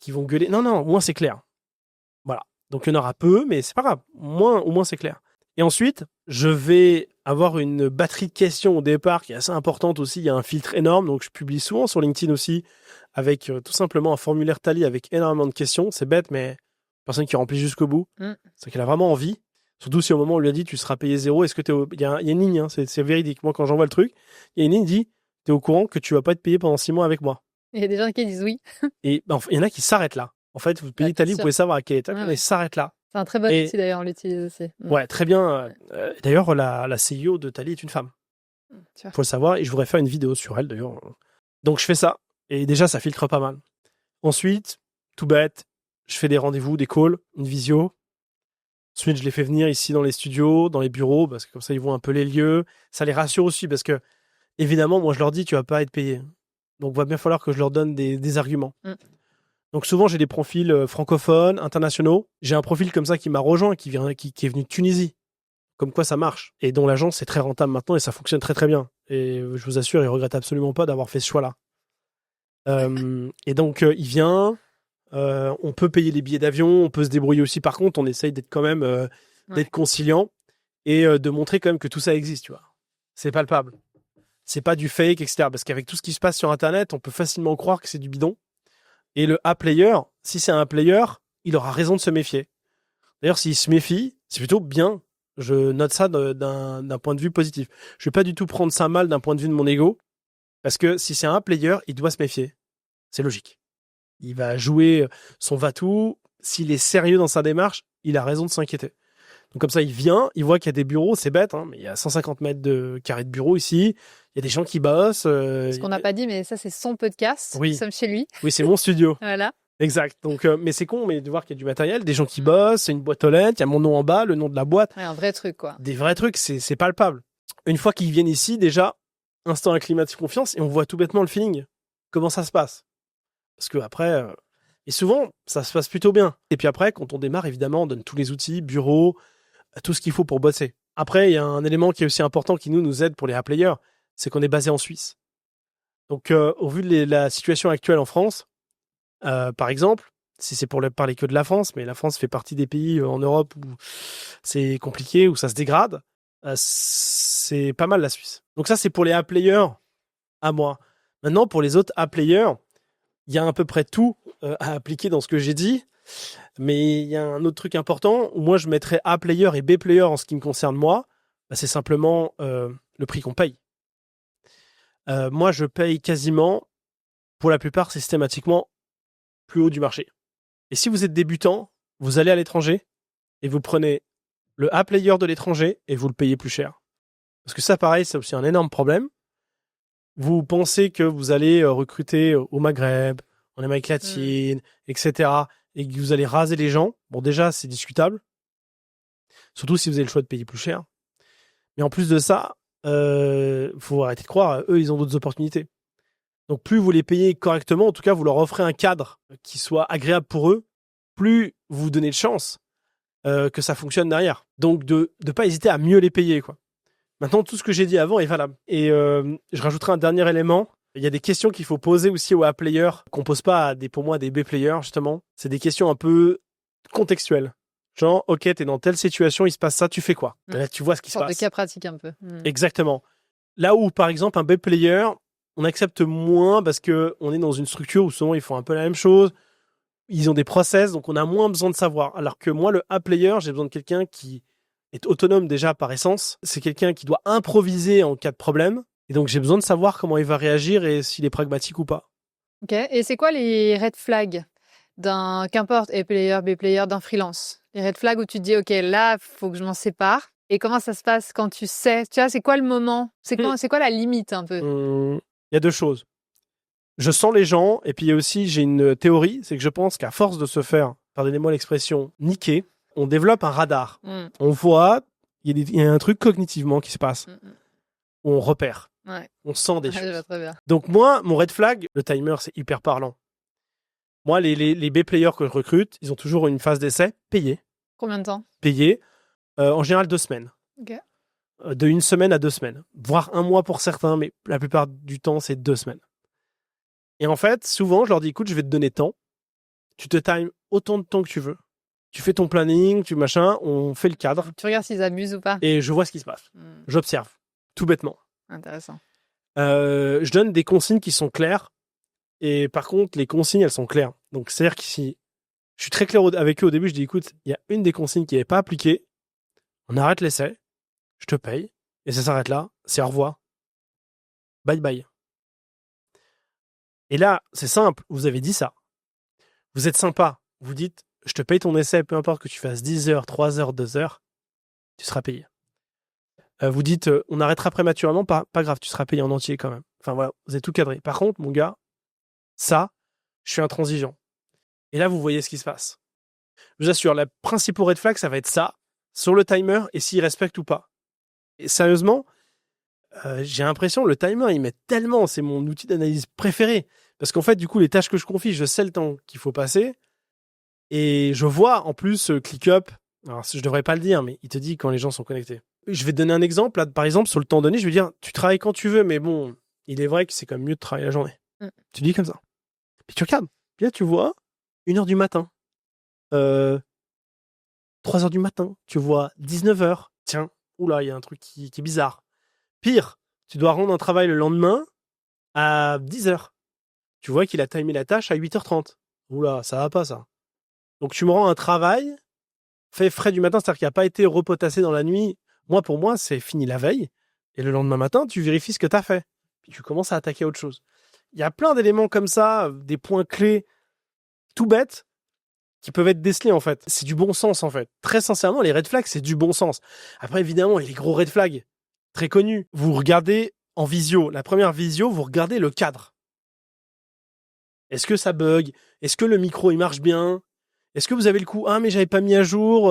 gueuler. Non, au moins c'est clair. Voilà. Donc il y en aura peu, mais c'est pas grave. Au moins c'est clair. Et ensuite, je vais avoir une batterie de questions au départ qui est assez importante aussi. Il y a un filtre énorme, donc je publie souvent sur LinkedIn aussi avec tout simplement un formulaire Tally avec énormément de questions. C'est bête, mais personne qui remplit jusqu'au bout. C'est qu'elle a vraiment envie. Surtout si au moment où on lui a dit tu seras payé 0, est-ce que il y a une ligne, hein, c'est véridique. Moi, quand j'envoie le truc, il y a une ligne qui dit t'es au courant que tu vas pas être payé pendant 6 mois avec moi. Il y a des gens qui disent oui. Et il y en a qui s'arrêtent là. En fait, vous payez Tally, vous pouvez savoir à quelle étape, mais ils s'arrêtent là. C'est un très bon outil d'ailleurs, on l'utilise aussi. Ouais, très bien. D'ailleurs, la CEO de Tally est une femme. Faut le savoir, et je voudrais faire une vidéo sur elle d'ailleurs. Donc je fais ça, et déjà ça filtre pas mal. Ensuite, tout bête, je fais des rendez-vous, des calls, une visio. Ensuite, je les fais venir ici dans les studios, dans les bureaux, parce que comme ça, ils voient un peu les lieux. Ça les rassure aussi, parce que, évidemment, moi, je leur dis, tu vas pas être payé. Donc, il va bien falloir que je leur donne des arguments. Donc, souvent, j'ai des profils francophones, internationaux. J'ai un profil comme ça qui m'a rejoint, qui est venu de Tunisie. Comme quoi, ça marche. Et dont l'agence est très rentable maintenant, et ça fonctionne très, très bien. Et je vous assure, il regrette absolument pas d'avoir fait ce choix-là. Et donc, il vient... on peut payer les billets d'avion, on peut se débrouiller aussi. Par contre, on essaye d'être quand même d'être conciliant et de montrer quand même que tout ça existe, tu vois. C'est palpable. C'est pas du fake, etc. Parce qu'avec tout ce qui se passe sur Internet, on peut facilement croire que c'est du bidon. Et le A-player, si c'est un player, il aura raison de se méfier. D'ailleurs, s'il se méfie, c'est plutôt bien. Je note ça d'un point de vue positif. Je vais pas du tout prendre ça mal d'un point de vue de mon ego. Parce que si c'est un A-player, il doit se méfier. C'est logique. Il va jouer son va-tout. S'il est sérieux dans sa démarche, il a raison de s'inquiéter. Donc comme ça, il vient, il voit qu'il y a des bureaux, c'est bête, hein, mais il y a 150 mètres de carré de bureau ici. Il y a des gens qui bossent. Ce qu'on n'a pas dit, mais ça, c'est son podcast. Oui. Nous sommes chez lui. Oui, c'est mon studio. Voilà. Exact. Donc, mais c'est con, mais de voir qu'il y a du matériel, des gens qui bossent, c'est une boîte aux lettres, il y a mon nom en bas, le nom de la boîte. Ouais, un vrai truc, quoi. Des vrais trucs, c'est palpable. Une fois qu'ils viennent ici, déjà, instant un climat de confiance et on voit tout bêtement le feeling. Comment ça se passe? Parce que après, et souvent, ça se passe plutôt bien. Et puis après, quand on démarre, évidemment, on donne tous les outils, bureau, tout ce qu'il faut pour bosser. Après, il y a un élément qui est aussi important qui nous aide pour les A-players, c'est qu'on est basé en Suisse. Donc, au vu de la situation actuelle en France, par exemple, si c'est pour parler que de la France, mais la France fait partie des pays en Europe où c'est compliqué, où ça se dégrade, c'est pas mal la Suisse. Donc ça, c'est pour les A-players à moi. Maintenant, pour les autres A-players, il y a à peu près tout à appliquer dans ce que j'ai dit, mais il y a un autre truc important où moi, je mettrais A-player et B-player en ce qui me concerne moi, c'est simplement le prix qu'on paye. Moi, je paye quasiment, pour la plupart, systématiquement, plus haut du marché. Et si vous êtes débutant, vous allez à l'étranger et vous prenez le A-player de l'étranger et vous le payez plus cher. Parce que ça, pareil, c'est aussi un énorme problème. Vous pensez que vous allez recruter au Maghreb, en Amérique latine, etc. et que vous allez raser les gens. Bon, déjà, c'est discutable. Surtout si vous avez le choix de payer plus cher. Mais en plus de ça, faut arrêter de croire, eux, ils ont d'autres opportunités. Donc plus vous les payez correctement, en tout cas vous leur offrez un cadre qui soit agréable pour eux, plus vous donnez de chance que ça fonctionne derrière. Donc de pas hésiter à mieux les payer, quoi. Maintenant, tout ce que j'ai dit avant est valable. Et je rajouterai un dernier élément. Il y a des questions qu'il faut poser aussi aux A-players, qu'on pose pas à pour moi, des B-players, justement. C'est des questions un peu contextuelles. Genre, ok, t'es dans telle situation, il se passe ça, tu fais quoi? Là, tu vois ce qui se passe. De cas pratique un peu. Exactement. Là où, par exemple, un B-player, on accepte moins parce que on est dans une structure où souvent ils font un peu la même chose. Ils ont des process, donc on a moins besoin de savoir. Alors que moi, le A-player, j'ai besoin de quelqu'un qui est autonome déjà par essence. C'est quelqu'un qui doit improviser en cas de problème. Et donc, j'ai besoin de savoir comment il va réagir et s'il est pragmatique ou pas. Ok. Et c'est quoi les red flags qu'importe, A-player, B-player, d'un freelance? Les red flags où tu te dis, ok, là, faut que je m'en sépare. Et comment ça se passe quand tu sais? Tu vois, c'est quoi le moment? C'est quoi la limite un peu? Il y a deux choses. Je sens les gens, et puis aussi, j'ai une théorie, c'est que je pense qu'à force de se faire, pardonnez-moi l'expression, niquer, on développe un radar. On voit, il y a un truc cognitivement qui se passe. On repère. Ouais. On sent des choses. Je vois très bien. Donc moi, mon red flag, le timer, c'est hyper parlant. Moi, les B-players que je recrute, ils ont toujours une phase d'essai payée. Combien de temps? Payée. En général, 2 semaines. Ok. De 1 semaine à 2 semaines. Voire 1 mois pour certains, mais la plupart du temps, c'est 2 semaines. Et en fait, souvent, je leur dis, écoute, je vais te donner temps. Tu te times autant de temps que tu veux. Tu fais ton planning, tu machin, on fait le cadre. Tu regardes s'ils abusent ou pas. Et je vois ce qui se passe. J'observe, tout bêtement. Intéressant. Je donne des consignes qui sont claires. Et par contre, les consignes, elles sont claires. Donc, c'est-à-dire que si je suis très clair avec eux au début, je dis, écoute, il y a une des consignes qui n'est pas appliquée. On arrête l'essai. Je te paye. Et ça s'arrête là. C'est au revoir. Bye bye. Et là, c'est simple. Vous avez dit ça. Vous êtes sympa. Vous dites, je te paye ton essai, peu importe que tu fasses 10 heures, 3 heures, 2 heures, tu seras payé. Vous dites, on arrêtera prématurément, pas grave, tu seras payé en entier quand même. Enfin voilà, vous êtes tout cadré. Par contre, mon gars, ça, je suis intransigeant. Et là, vous voyez ce qui se passe. Je vous assure, la principale red flag, ça va être ça, sur le timer, et s'il respecte ou pas. Et sérieusement, j'ai l'impression, le timer, il m'aide tellement, c'est mon outil d'analyse préféré. Parce qu'en fait, du coup, les tâches que je confie, je sais le temps qu'il faut passer. Et je vois, en plus, ClickUp, alors je devrais pas le dire, mais il te dit quand les gens sont connectés. Je vais te donner un exemple. Là, par exemple, sur le temps donné, je vais dire, tu travailles quand tu veux, mais bon, il est vrai que c'est quand même mieux de travailler la journée. Tu dis comme ça. Puis tu regardes. Puis là, tu vois 1h du matin. 3h du matin. Tu vois 19h. Tiens, oula, il y a un truc qui est bizarre. Pire, tu dois rendre un travail le lendemain à 10h. Tu vois qu'il a timé la tâche à 8h30. Oula, ça va pas, ça. Donc, tu me rends un travail fait frais du matin, c'est-à-dire qu'il n'a pas été repotassé dans la nuit. Moi, pour moi, c'est fini la veille. Et le lendemain matin, tu vérifies ce que tu as fait. Puis tu commences à attaquer autre chose. Il y a plein d'éléments comme ça, des points clés, tout bêtes, qui peuvent être décelés, en fait. C'est du bon sens, en fait. Très sincèrement, les red flags, c'est du bon sens. Après, évidemment, il y a les gros red flags, très connus. Vous regardez en visio. La première visio, vous regardez le cadre. Est-ce que ça bug? Est-ce que le micro, il marche bien? Est-ce que vous avez le coup? Ah, mais j'avais pas mis à jour.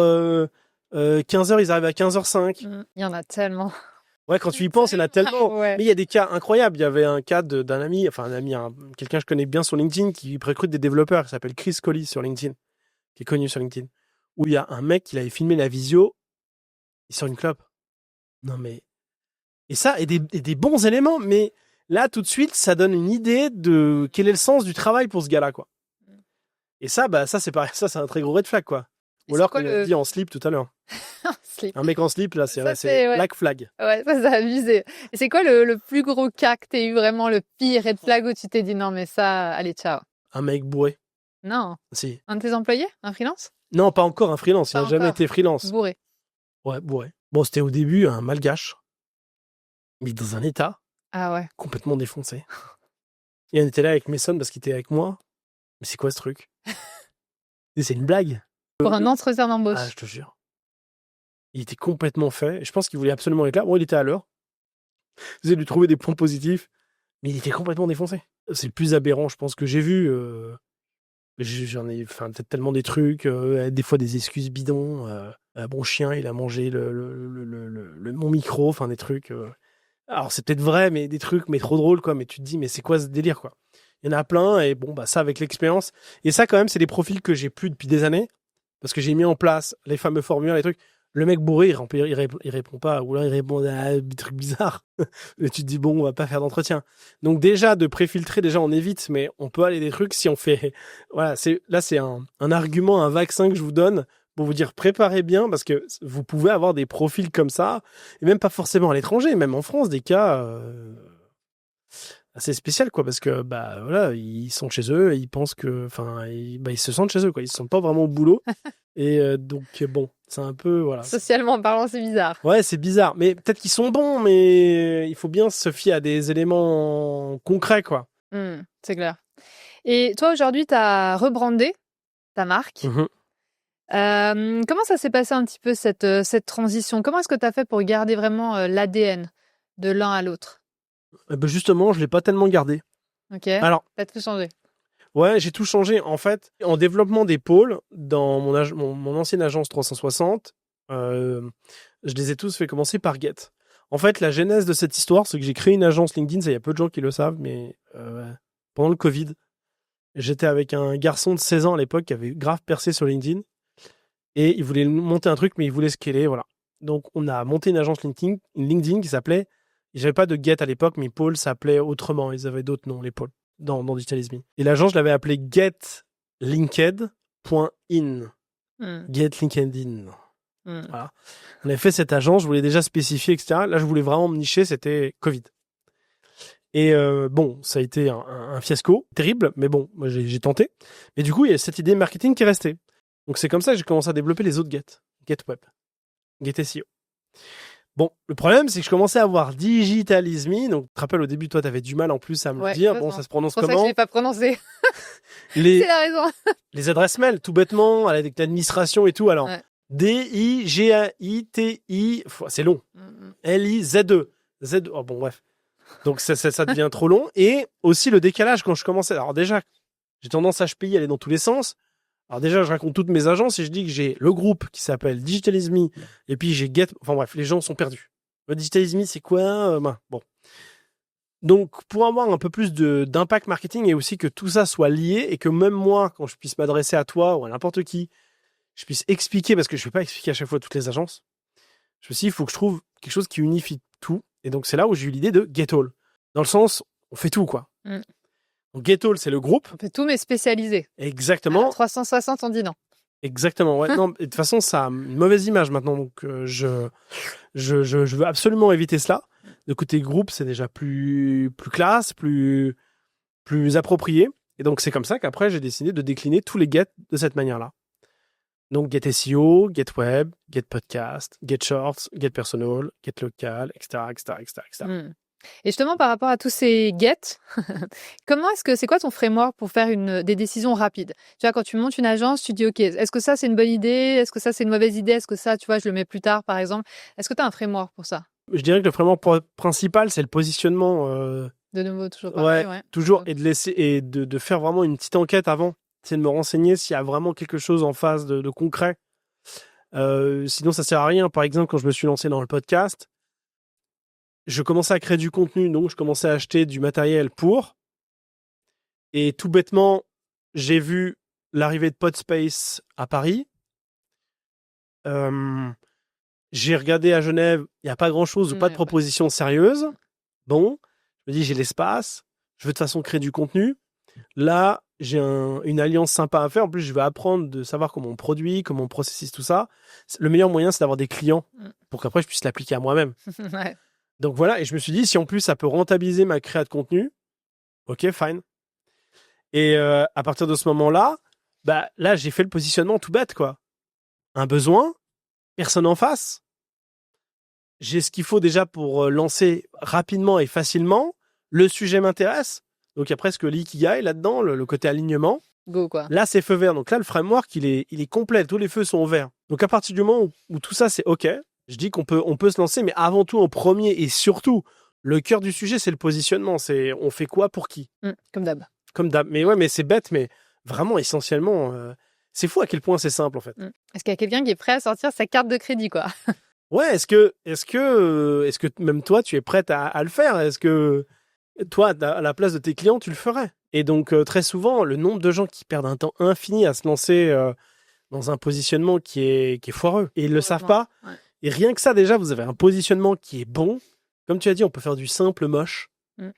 15h, ils arrivent à 15h05. Il y en a tellement. Ouais, quand tu y penses, il y en a tellement. Ouais. Mais il y a des cas incroyables. Il y avait un cas d'un ami, quelqu'un que je connais bien sur LinkedIn qui recrute des développeurs, qui s'appelle Chris Collie sur LinkedIn, qui est connu sur LinkedIn, où il y a un mec qui avait filmé la visio, il sort une clope. Non mais... Et ça, et des bons éléments, mais là, tout de suite, ça donne une idée de quel est le sens du travail pour ce gars-là, quoi. Et ça, c'est pareil, ça, c'est un très gros red flag, quoi. Ou alors, comme on a dit en slip tout à l'heure. Slip. Un mec en slip, là, c'est ouais. black flag. Ouais, ça a abusé. Et c'est quoi le plus gros cas que t'aies eu, vraiment le pire red flag où tu t'es dit non, mais ça, allez, ciao? Un mec bourré. Non. Si. Un de tes employés? Un freelance? Non, pas encore un freelance. Il n'a jamais été freelance. Bourré. Ouais, bourré. Bon, c'était au début un malgache, mais dans un état Ah ouais. complètement défoncé. Et on était là avec Mason parce qu'il était avec moi. Mais c'est quoi ce truc? C'est une blague. Pour un entretien d'embauche. Ah, je te jure. Il était complètement fait. Et je pense qu'il voulait absolument être là. Bon, il était à l'heure. J'essayais de lui trouver des points positifs. Mais il était complètement défoncé. C'est le plus aberrant, je pense, que j'ai vu. J'en ai peut-être tellement des trucs. Des fois, des excuses bidons. Bon chien, il a mangé mon micro. Enfin, des trucs. Alors, c'est peut-être vrai, mais des trucs, mais trop drôles, quoi. Mais tu te dis, mais c'est quoi ce délire, quoi? Il y en a plein. Et bon, ça, avec l'expérience. Et ça, quand même, c'est des profils que j'ai plus depuis des années. Parce que j'ai mis en place les fameux formulaires, les trucs. Le mec bourré, il répond pas. Ou là, il répond à des trucs bizarres. Et tu te dis, bon, on va pas faire d'entretien. Donc déjà, de préfiltrer, déjà, on évite. Mais on peut aller des trucs si on fait... Voilà, c'est un argument, un vaccin que je vous donne pour vous dire, préparez bien, parce que vous pouvez avoir des profils comme ça. Et même pas forcément à l'étranger, même en France, des cas... assez spécial, quoi, parce que voilà, ils sont chez eux et ils pensent que, ils se sentent chez eux, quoi, ils se sentent pas vraiment au boulot. Et donc bon, c'est un peu, voilà. Socialement parlant, c'est bizarre. Ouais, c'est bizarre, mais peut-être qu'ils sont bons, mais il faut bien se fier à des éléments concrets, quoi. C'est clair. Et toi, aujourd'hui, tu as rebrandé ta marque. Comment ça s'est passé un petit peu cette transition? Comment est-ce que tu as fait pour garder vraiment l'ADN de l'un à l'autre? Justement, je l'ai pas tellement gardé. Ok. Alors, t'as tout changé. Ouais, j'ai tout changé. En fait, en développement des pôles, dans mon ancienne agence 360, je les ai tous fait commencer par Get. En fait, la genèse de cette histoire, c'est que j'ai créé une agence LinkedIn, ça, il y a peu de gens qui le savent, mais pendant le Covid, j'étais avec un garçon de 16 ans à l'époque qui avait grave percé sur LinkedIn, et il voulait monter un truc, mais il voulait scaler, voilà. Donc, on a monté une agence LinkedIn qui s'appelait... J'avais pas de Get à l'époque, mes pôles s'appelaient autrement. Ils avaient d'autres noms, les pôles, dans Digitalisme. Et l'agence, je l'avais appelée getlinked.in. Get LinkedIn. Voilà. On avait fait cette agence, je voulais déjà spécifier, etc. Là, je voulais vraiment me nicher, c'était Covid. Et bon, ça a été un fiasco terrible, mais bon, moi j'ai tenté. Mais du coup, il y a cette idée marketing qui est restée. Donc c'est comme ça que j'ai commencé à développer les autres Get Web, Get SEO. Bon, le problème, c'est que je commençais à avoir Digitalisme. Donc, tu te rappelles, au début, toi, tu avais du mal en plus à me le dire. Bon, ça se prononce comment? C'est pour ça que je l'ai pas prononcé. C'est la raison. Les adresses mail, tout bêtement, avec l'administration et tout. Alors, D-I-G-A-I-T-I, c'est long. L-I-Z-E. Z-E. Oh, bon, bref. Donc, ça devient trop long. Et aussi, le décalage quand je commençais. Alors, déjà, j'ai tendance à HPI, aller dans tous les sens. Alors déjà, je raconte toutes mes agences et je dis que j'ai le groupe qui s'appelle Digitalisme et puis j'ai Get... Enfin bref, les gens sont perdus. Le Digitalisme, c'est quoi? Bon. Donc, pour avoir un peu plus d'impact marketing et aussi que tout ça soit lié et que même moi, quand je puisse m'adresser à toi ou à n'importe qui, je puisse expliquer, parce que je ne vais pas expliquer à chaque fois toutes les agences, je me suis dit, il faut que je trouve quelque chose qui unifie tout. Et donc, c'est là où j'ai eu l'idée de Get All. Dans le sens, on fait tout, quoi. Donc, Get All, c'est le groupe. On fait tout, mais spécialisé. Exactement. Alors, 360, on dit non. Exactement, ouais. Non, de toute façon, ça a une mauvaise image maintenant. Donc, je veux absolument éviter cela. Le côté groupe, c'est déjà plus classe, plus approprié. Et donc, c'est comme ça qu'après, j'ai décidé de décliner tous les Get de cette manière-là. Donc, Get SEO, Get Web, Get Podcast, Get Shorts, Get Personal, Get Local, etc., etc., etc., etc. Et justement, par rapport à tous ces Get, c'est quoi ton framework pour faire des décisions rapides? Tu vois, quand tu montes une agence, tu dis, OK, est-ce que ça, c'est une bonne idée? Est-ce que ça, c'est une mauvaise idée? Est-ce que ça, tu vois, je le mets plus tard, par exemple? Est-ce que tu as un framework pour ça? Je dirais que le framework principal, c'est le positionnement De nouveau, toujours pareil, ouais. toujours, Ok. et de faire vraiment une petite enquête avant. C'est de me renseigner s'il y a vraiment quelque chose en face de concret. Sinon, ça sert à rien. Par exemple, quand je me suis lancé dans le podcast, je commençais à créer du contenu, donc je commençais à acheter du matériel pour. Et tout bêtement, j'ai vu l'arrivée de Podspace à Paris. J'ai regardé à Genève, il n'y a pas grand-chose ou pas de propositions sérieuses. Bon, je me dis, j'ai l'espace, je veux de toute façon créer du contenu. Là, j'ai une alliance sympa à faire. En plus, je vais apprendre de savoir comment on produit, comment on processe tout ça. Le meilleur moyen, c'est d'avoir des clients pour qu'après, je puisse l'appliquer à moi-même. Ouais. Donc voilà, et je me suis dit, si en plus, ça peut rentabiliser ma création de contenu, ok, fine. Et à partir de ce moment-là, bah, là, j'ai fait le positionnement tout bête, quoi. Un besoin, personne en face. J'ai ce qu'il faut déjà pour lancer rapidement et facilement. Le sujet m'intéresse. Donc, il y a presque l'ikigai là-dedans, le côté alignement. Go, quoi. Là, c'est feu vert. Donc là, le framework, il est complet. Tous les feux sont au vert. Donc, à partir du moment où tout ça, c'est OK, je dis qu'on peut se lancer. Mais avant tout, en premier et surtout, le cœur du sujet, c'est le positionnement. C'est on fait quoi pour qui. Comme d'hab. Comme d'hab. Mais ouais, mais c'est bête, mais vraiment, essentiellement, c'est fou à quel point c'est simple, en fait. Est-ce qu'il y a quelqu'un qui est prêt à sortir sa carte de crédit, quoi? Ouais, est-ce que même toi, tu es prête à le faire? Est-ce que toi, à la place de tes clients, tu le ferais? Et donc, très souvent, le nombre de gens qui perdent un temps infini à se lancer dans un positionnement qui est foireux. Et ils ne le savent pas. Ouais. Et rien que ça, déjà, vous avez un positionnement qui est bon. Comme tu as dit, on peut faire du simple moche.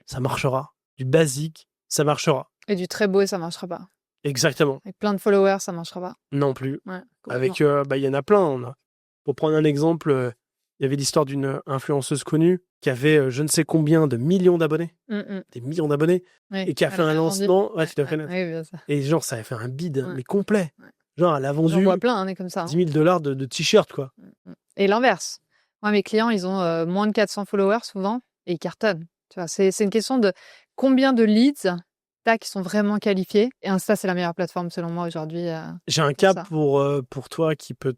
Ça marchera. Du basique, ça marchera. Et du très beau, ça marchera pas. Exactement. Avec plein de followers, ça marchera pas. Non plus. Ouais, Avec, il y en a plein. Pour prendre un exemple, il y avait l'histoire d'une influenceuse connue qui avait je ne sais combien de millions d'abonnés. Des millions d'abonnés. Ouais. Et qui a fait un lancement. Ouais, tu l'as fait. Oui, bien sûr. Et genre, ça avait fait un bid, mais complet. Ouais. Genre, elle a vendu J'en vois plein, comme ça. $10 000 de t-shirts, quoi. Et l'inverse. Moi, mes clients, ils ont moins de 400 followers souvent et ils cartonnent. Tu vois, c'est une question de combien de leads qui sont vraiment qualifiés. Et Insta, c'est la meilleure plateforme selon moi aujourd'hui. J'ai un cas pour toi qui peut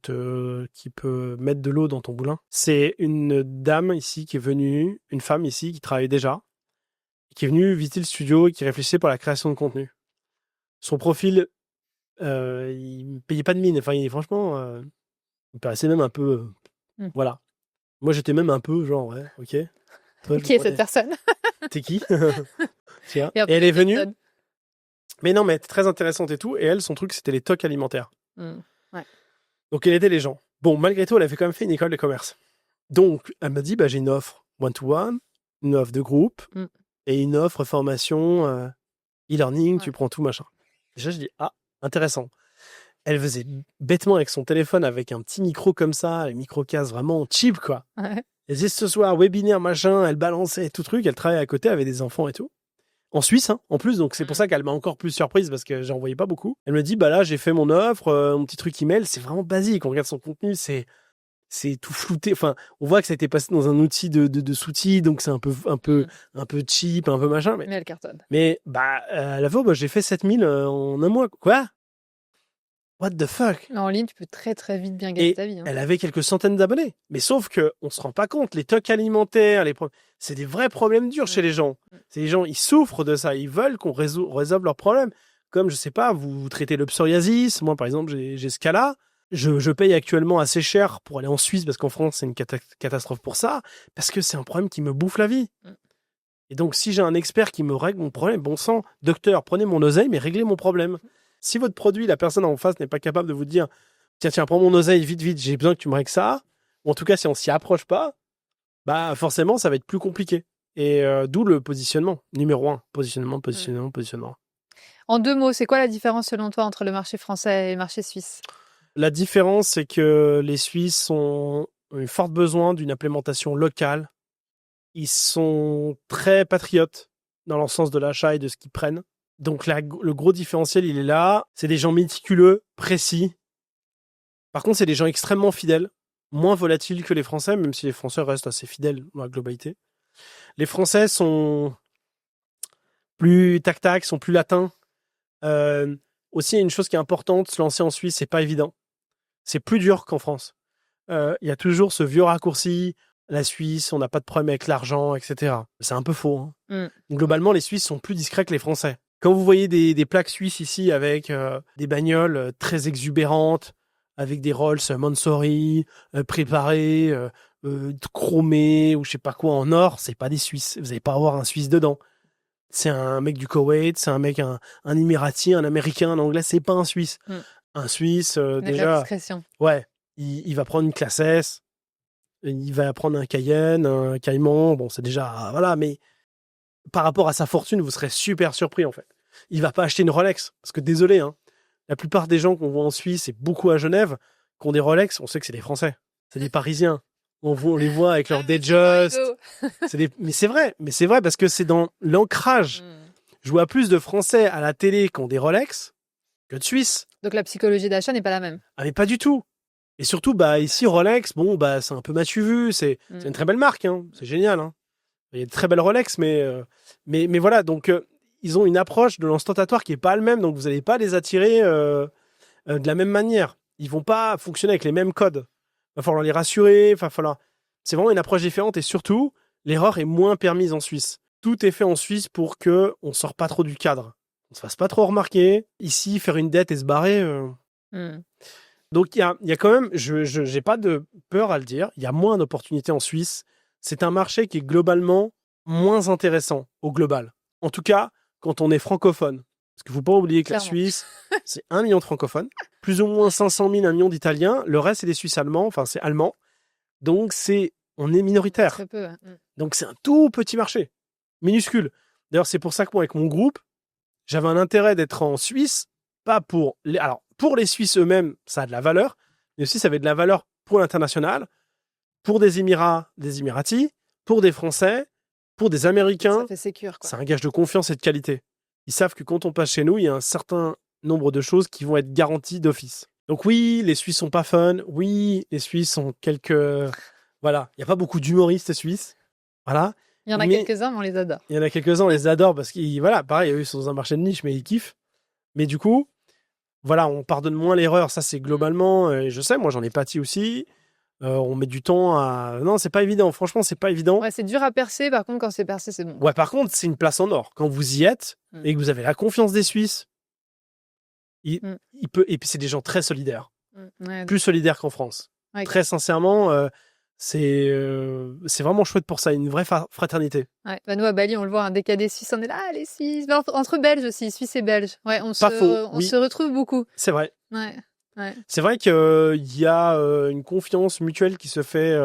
mettre de l'eau dans ton moulin. C'est une dame ici qui est venue, une femme ici qui travaillait déjà, qui est venue visiter le studio et qui réfléchissait pour la création de contenu. Son profil, il ne payait pas de mine. Enfin, franchement, il paraissait même un peu... Voilà. Moi, j'étais même un peu genre, ouais, ok. Toi, qui est cette personne? T'es qui? Et elle est venue. Mais non, mais elle était très intéressante et tout. Et elle, son truc, c'était les tocs alimentaires. Ouais. Donc, elle aidait les gens. Bon, malgré tout, elle avait quand même fait une école de commerce. Donc, elle m'a dit, bah, j'ai une offre one-to-one, une offre de groupe et une offre formation e-learning, tu prends tout, machin. Déjà, je dis, ah, intéressant. Elle faisait bêtement avec son téléphone, avec un petit micro comme ça, les micro-cases vraiment cheap, quoi. Ouais. Elle disait ce soir, webinaire, machin, elle balançait tout truc, elle travaillait à côté avec des enfants et tout. En Suisse, hein, en plus, donc c'est pour ça qu'elle m'a encore plus surprise parce que j'en voyais pas beaucoup. Elle me dit, bah là, j'ai fait mon offre, mon petit truc email, c'est vraiment basique. On regarde son contenu, c'est tout flouté. Enfin, on voit que ça a été passé dans un outil de sous-titres, donc c'est un peu cheap, un peu machin. Mais elle cartonne. Mais, à la fois, j'ai fait 7000 en un mois. Quoi? What the fuck? En ligne, tu peux très très vite bien gagner ta vie. Elle avait quelques centaines d'abonnés. Mais sauf qu'on se rend pas compte. Les tocs alimentaires, c'est des vrais problèmes durs chez les gens. C'est les gens, ils souffrent de ça. Ils veulent qu'on résolve leurs problèmes. Comme, je sais pas, vous traitez le psoriasis. Moi, par exemple, j'ai ce cas-là. Je paye actuellement assez cher pour aller en Suisse parce qu'en France, c'est une catastrophe pour ça. Parce que c'est un problème qui me bouffe la vie. Et donc, si j'ai un expert qui me règle mon problème, bon sang, docteur, prenez mon oseille, mais réglez mon problème. Si votre produit, la personne en face n'est pas capable de vous dire tiens, prends mon oseille, vite, j'ai besoin que tu me règles ça, ou en tout cas, si on s'y approche pas, forcément, ça va être plus compliqué. Et d'où le positionnement. Numéro 1, positionnement. En 2 mots, c'est quoi la différence selon toi entre le marché français et le marché suisse? La différence, c'est que les Suisses ont un fort besoin d'une implémentation locale. Ils sont très patriotes dans leur sens de l'achat et de ce qu'ils prennent. Donc le gros différentiel, il est là. C'est des gens méticuleux, précis. Par contre, c'est des gens extrêmement fidèles, moins volatiles que les Français, même si les Français restent assez fidèles dans la globalité. Les Français sont plus tac-tac, sont plus latins. Aussi, il y a une chose qui est importante, se lancer en Suisse, c'est pas évident. C'est plus dur qu'en France. Il y a toujours ce vieux raccourci. la Suisse, on n'a pas de problème avec l'argent, etc. C'est un peu faux. Hein. Mm. Globalement, les Suisses sont plus discrets que les Français. Quand vous voyez des plaques suisses ici avec des bagnoles très exubérantes, avec des Rolls Mansory préparés, chromés ou je sais pas quoi en or, c'est pas des Suisses. Vous n'allez pas avoir un Suisse dedans. C'est un mec du Koweït, c'est un mec, un Émirati, un Américain, un Anglais, c'est pas un Suisse. Mm. Un Suisse, Avec la déjà, discrétion. ouais, il va prendre une classe S, il va prendre un Cayenne, un Cayman, bon, c'est déjà, voilà, mais par rapport à sa fortune, vous serez super surpris, en fait. Il va pas acheter une Rolex, parce que désolé, hein, la plupart des gens qu'on voit en Suisse, et beaucoup à Genève, qui ont des Rolex, on sait que c'est des Français. C'est des Parisiens. On les voit avec leur Datejust. Mais c'est vrai, parce que c'est dans l'ancrage. Je vois plus de Français à la télé qui ont des Rolex que de Suisses. Donc la psychologie d'achat n'est pas la même. Ah, mais pas du tout. Et surtout, ici, Rolex, bon, c'est un peu matu vu. C'est une très belle marque, hein. C'est génial, hein. Il y a de très belles Rolex, mais voilà. Donc, ils ont une approche de l'ostentatoire qui est pas la même. Donc, vous n'allez pas les attirer de la même manière. Ils vont pas fonctionner avec les mêmes codes. Il va falloir les rassurer. C'est vraiment une approche différente. Et surtout, l'erreur est moins permise en Suisse. Tout est fait en Suisse pour que on sort pas trop du cadre. On se fasse pas trop remarquer. Ici, faire une dette et se barrer. Donc, il y a quand même, je n'ai pas de peur à le dire, il y a moins d'opportunités en Suisse. C'est un marché qui est globalement moins intéressant au global. En tout cas, quand on est francophone. Parce qu'il ne faut pas oublier que Clairement. la Suisse, c'est 1 million de francophones, plus ou moins 500 000, 1 million d'Italiens. Le reste, c'est des Suisses allemands, enfin, c'est allemand. Donc, on est minoritaire. Très peu. Ouais. Donc, c'est un tout petit marché, minuscule. D'ailleurs, c'est pour ça que moi, avec mon groupe, j'avais un intérêt d'être en Suisse, pas pour les... Alors, pour les Suisses eux-mêmes, ça a de la valeur, mais aussi ça avait de la valeur pour l'international, pour des Émirats, des Émiratis, pour des Français, pour des Américains. Ça fait sécure, quoi. C'est un gage de confiance et de qualité. Ils savent que quand on passe chez nous, il y a un certain nombre de choses qui vont être garanties d'office. Donc oui, les Suisses sont pas fun. Oui, les Suisses ont quelques... Voilà, il n'y a pas beaucoup d'humoristes suisses. Voilà. Il y en a quelques-uns, mais on les adore. Il y en a quelques-uns, on les adore parce qu'ils, voilà, pareil, eux, ils sont dans un marché de niche, mais ils kiffent. Mais du coup, voilà, on pardonne moins l'erreur. Ça, c'est globalement, je sais, moi, j'en ai pâti aussi. On met du temps à... Non, c'est pas évident. Franchement, c'est pas évident. Ouais, c'est dur à percer. Par contre, quand c'est percé, c'est bon. Ouais, par contre, c'est une place en or. Quand vous y êtes et que vous avez la confiance des Suisses, il peut... Et puis, c'est des gens très solidaires. Ouais. Plus solidaires qu'en France. Ouais. Très sincèrement, c'est vraiment chouette pour ça. Une vraie fraternité. Ouais. Nous, à Bali, on le voit, hein, dès qu'il y a des Suisses, on est là, les Suisses. Mais entre Belges aussi, Suisses et Belges. Ouais, on se retrouve beaucoup. C'est vrai. Ouais. C'est vrai qu'il y a une confiance mutuelle qui se fait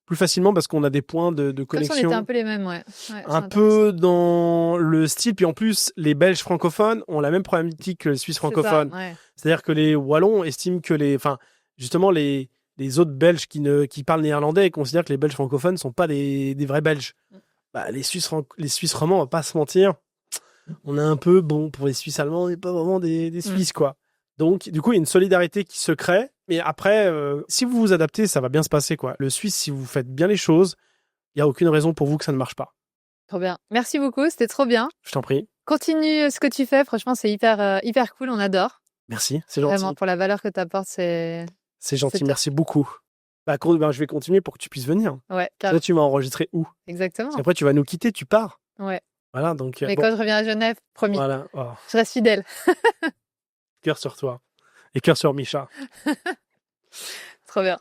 plus facilement parce qu'on a des points de connexion. Comme si on était un peu les mêmes, ouais. Un peu dans le style. Puis en plus, les Belges francophones ont la même problématique que les Suisses francophones. C'est-à-dire que les Wallons estiment que justement, les autres Belges qui parlent néerlandais considèrent que les Belges francophones ne sont pas des vrais Belges. Les Suisses romands, on va pas se mentir, on est un peu, bon, pour les Suisses allemands, on n'est pas vraiment des Suisses, quoi. Donc, du coup, il y a une solidarité qui se crée. Mais après, si vous vous adaptez, ça va bien se passer, quoi. Le Suisse, si vous faites bien les choses, il n'y a aucune raison pour vous que ça ne marche pas. Trop bien. Merci beaucoup, c'était trop bien. Je t'en prie. Continue ce que tu fais. Franchement, c'est hyper cool, on adore. Merci, c'est gentil. Vraiment, pour la valeur que tu apportes, c'est gentil, merci beaucoup. Je vais continuer pour que tu puisses venir. Ouais, Là, tu m'as enregistré où? Exactement. Parce qu'après, tu vas nous quitter, tu pars. Ouais. Voilà, donc... Mais quand je reviens à Genève, promis. Voilà. Oh. Je reste fidèle. Cœur sur toi. Et cœur sur Micha. Trop bien.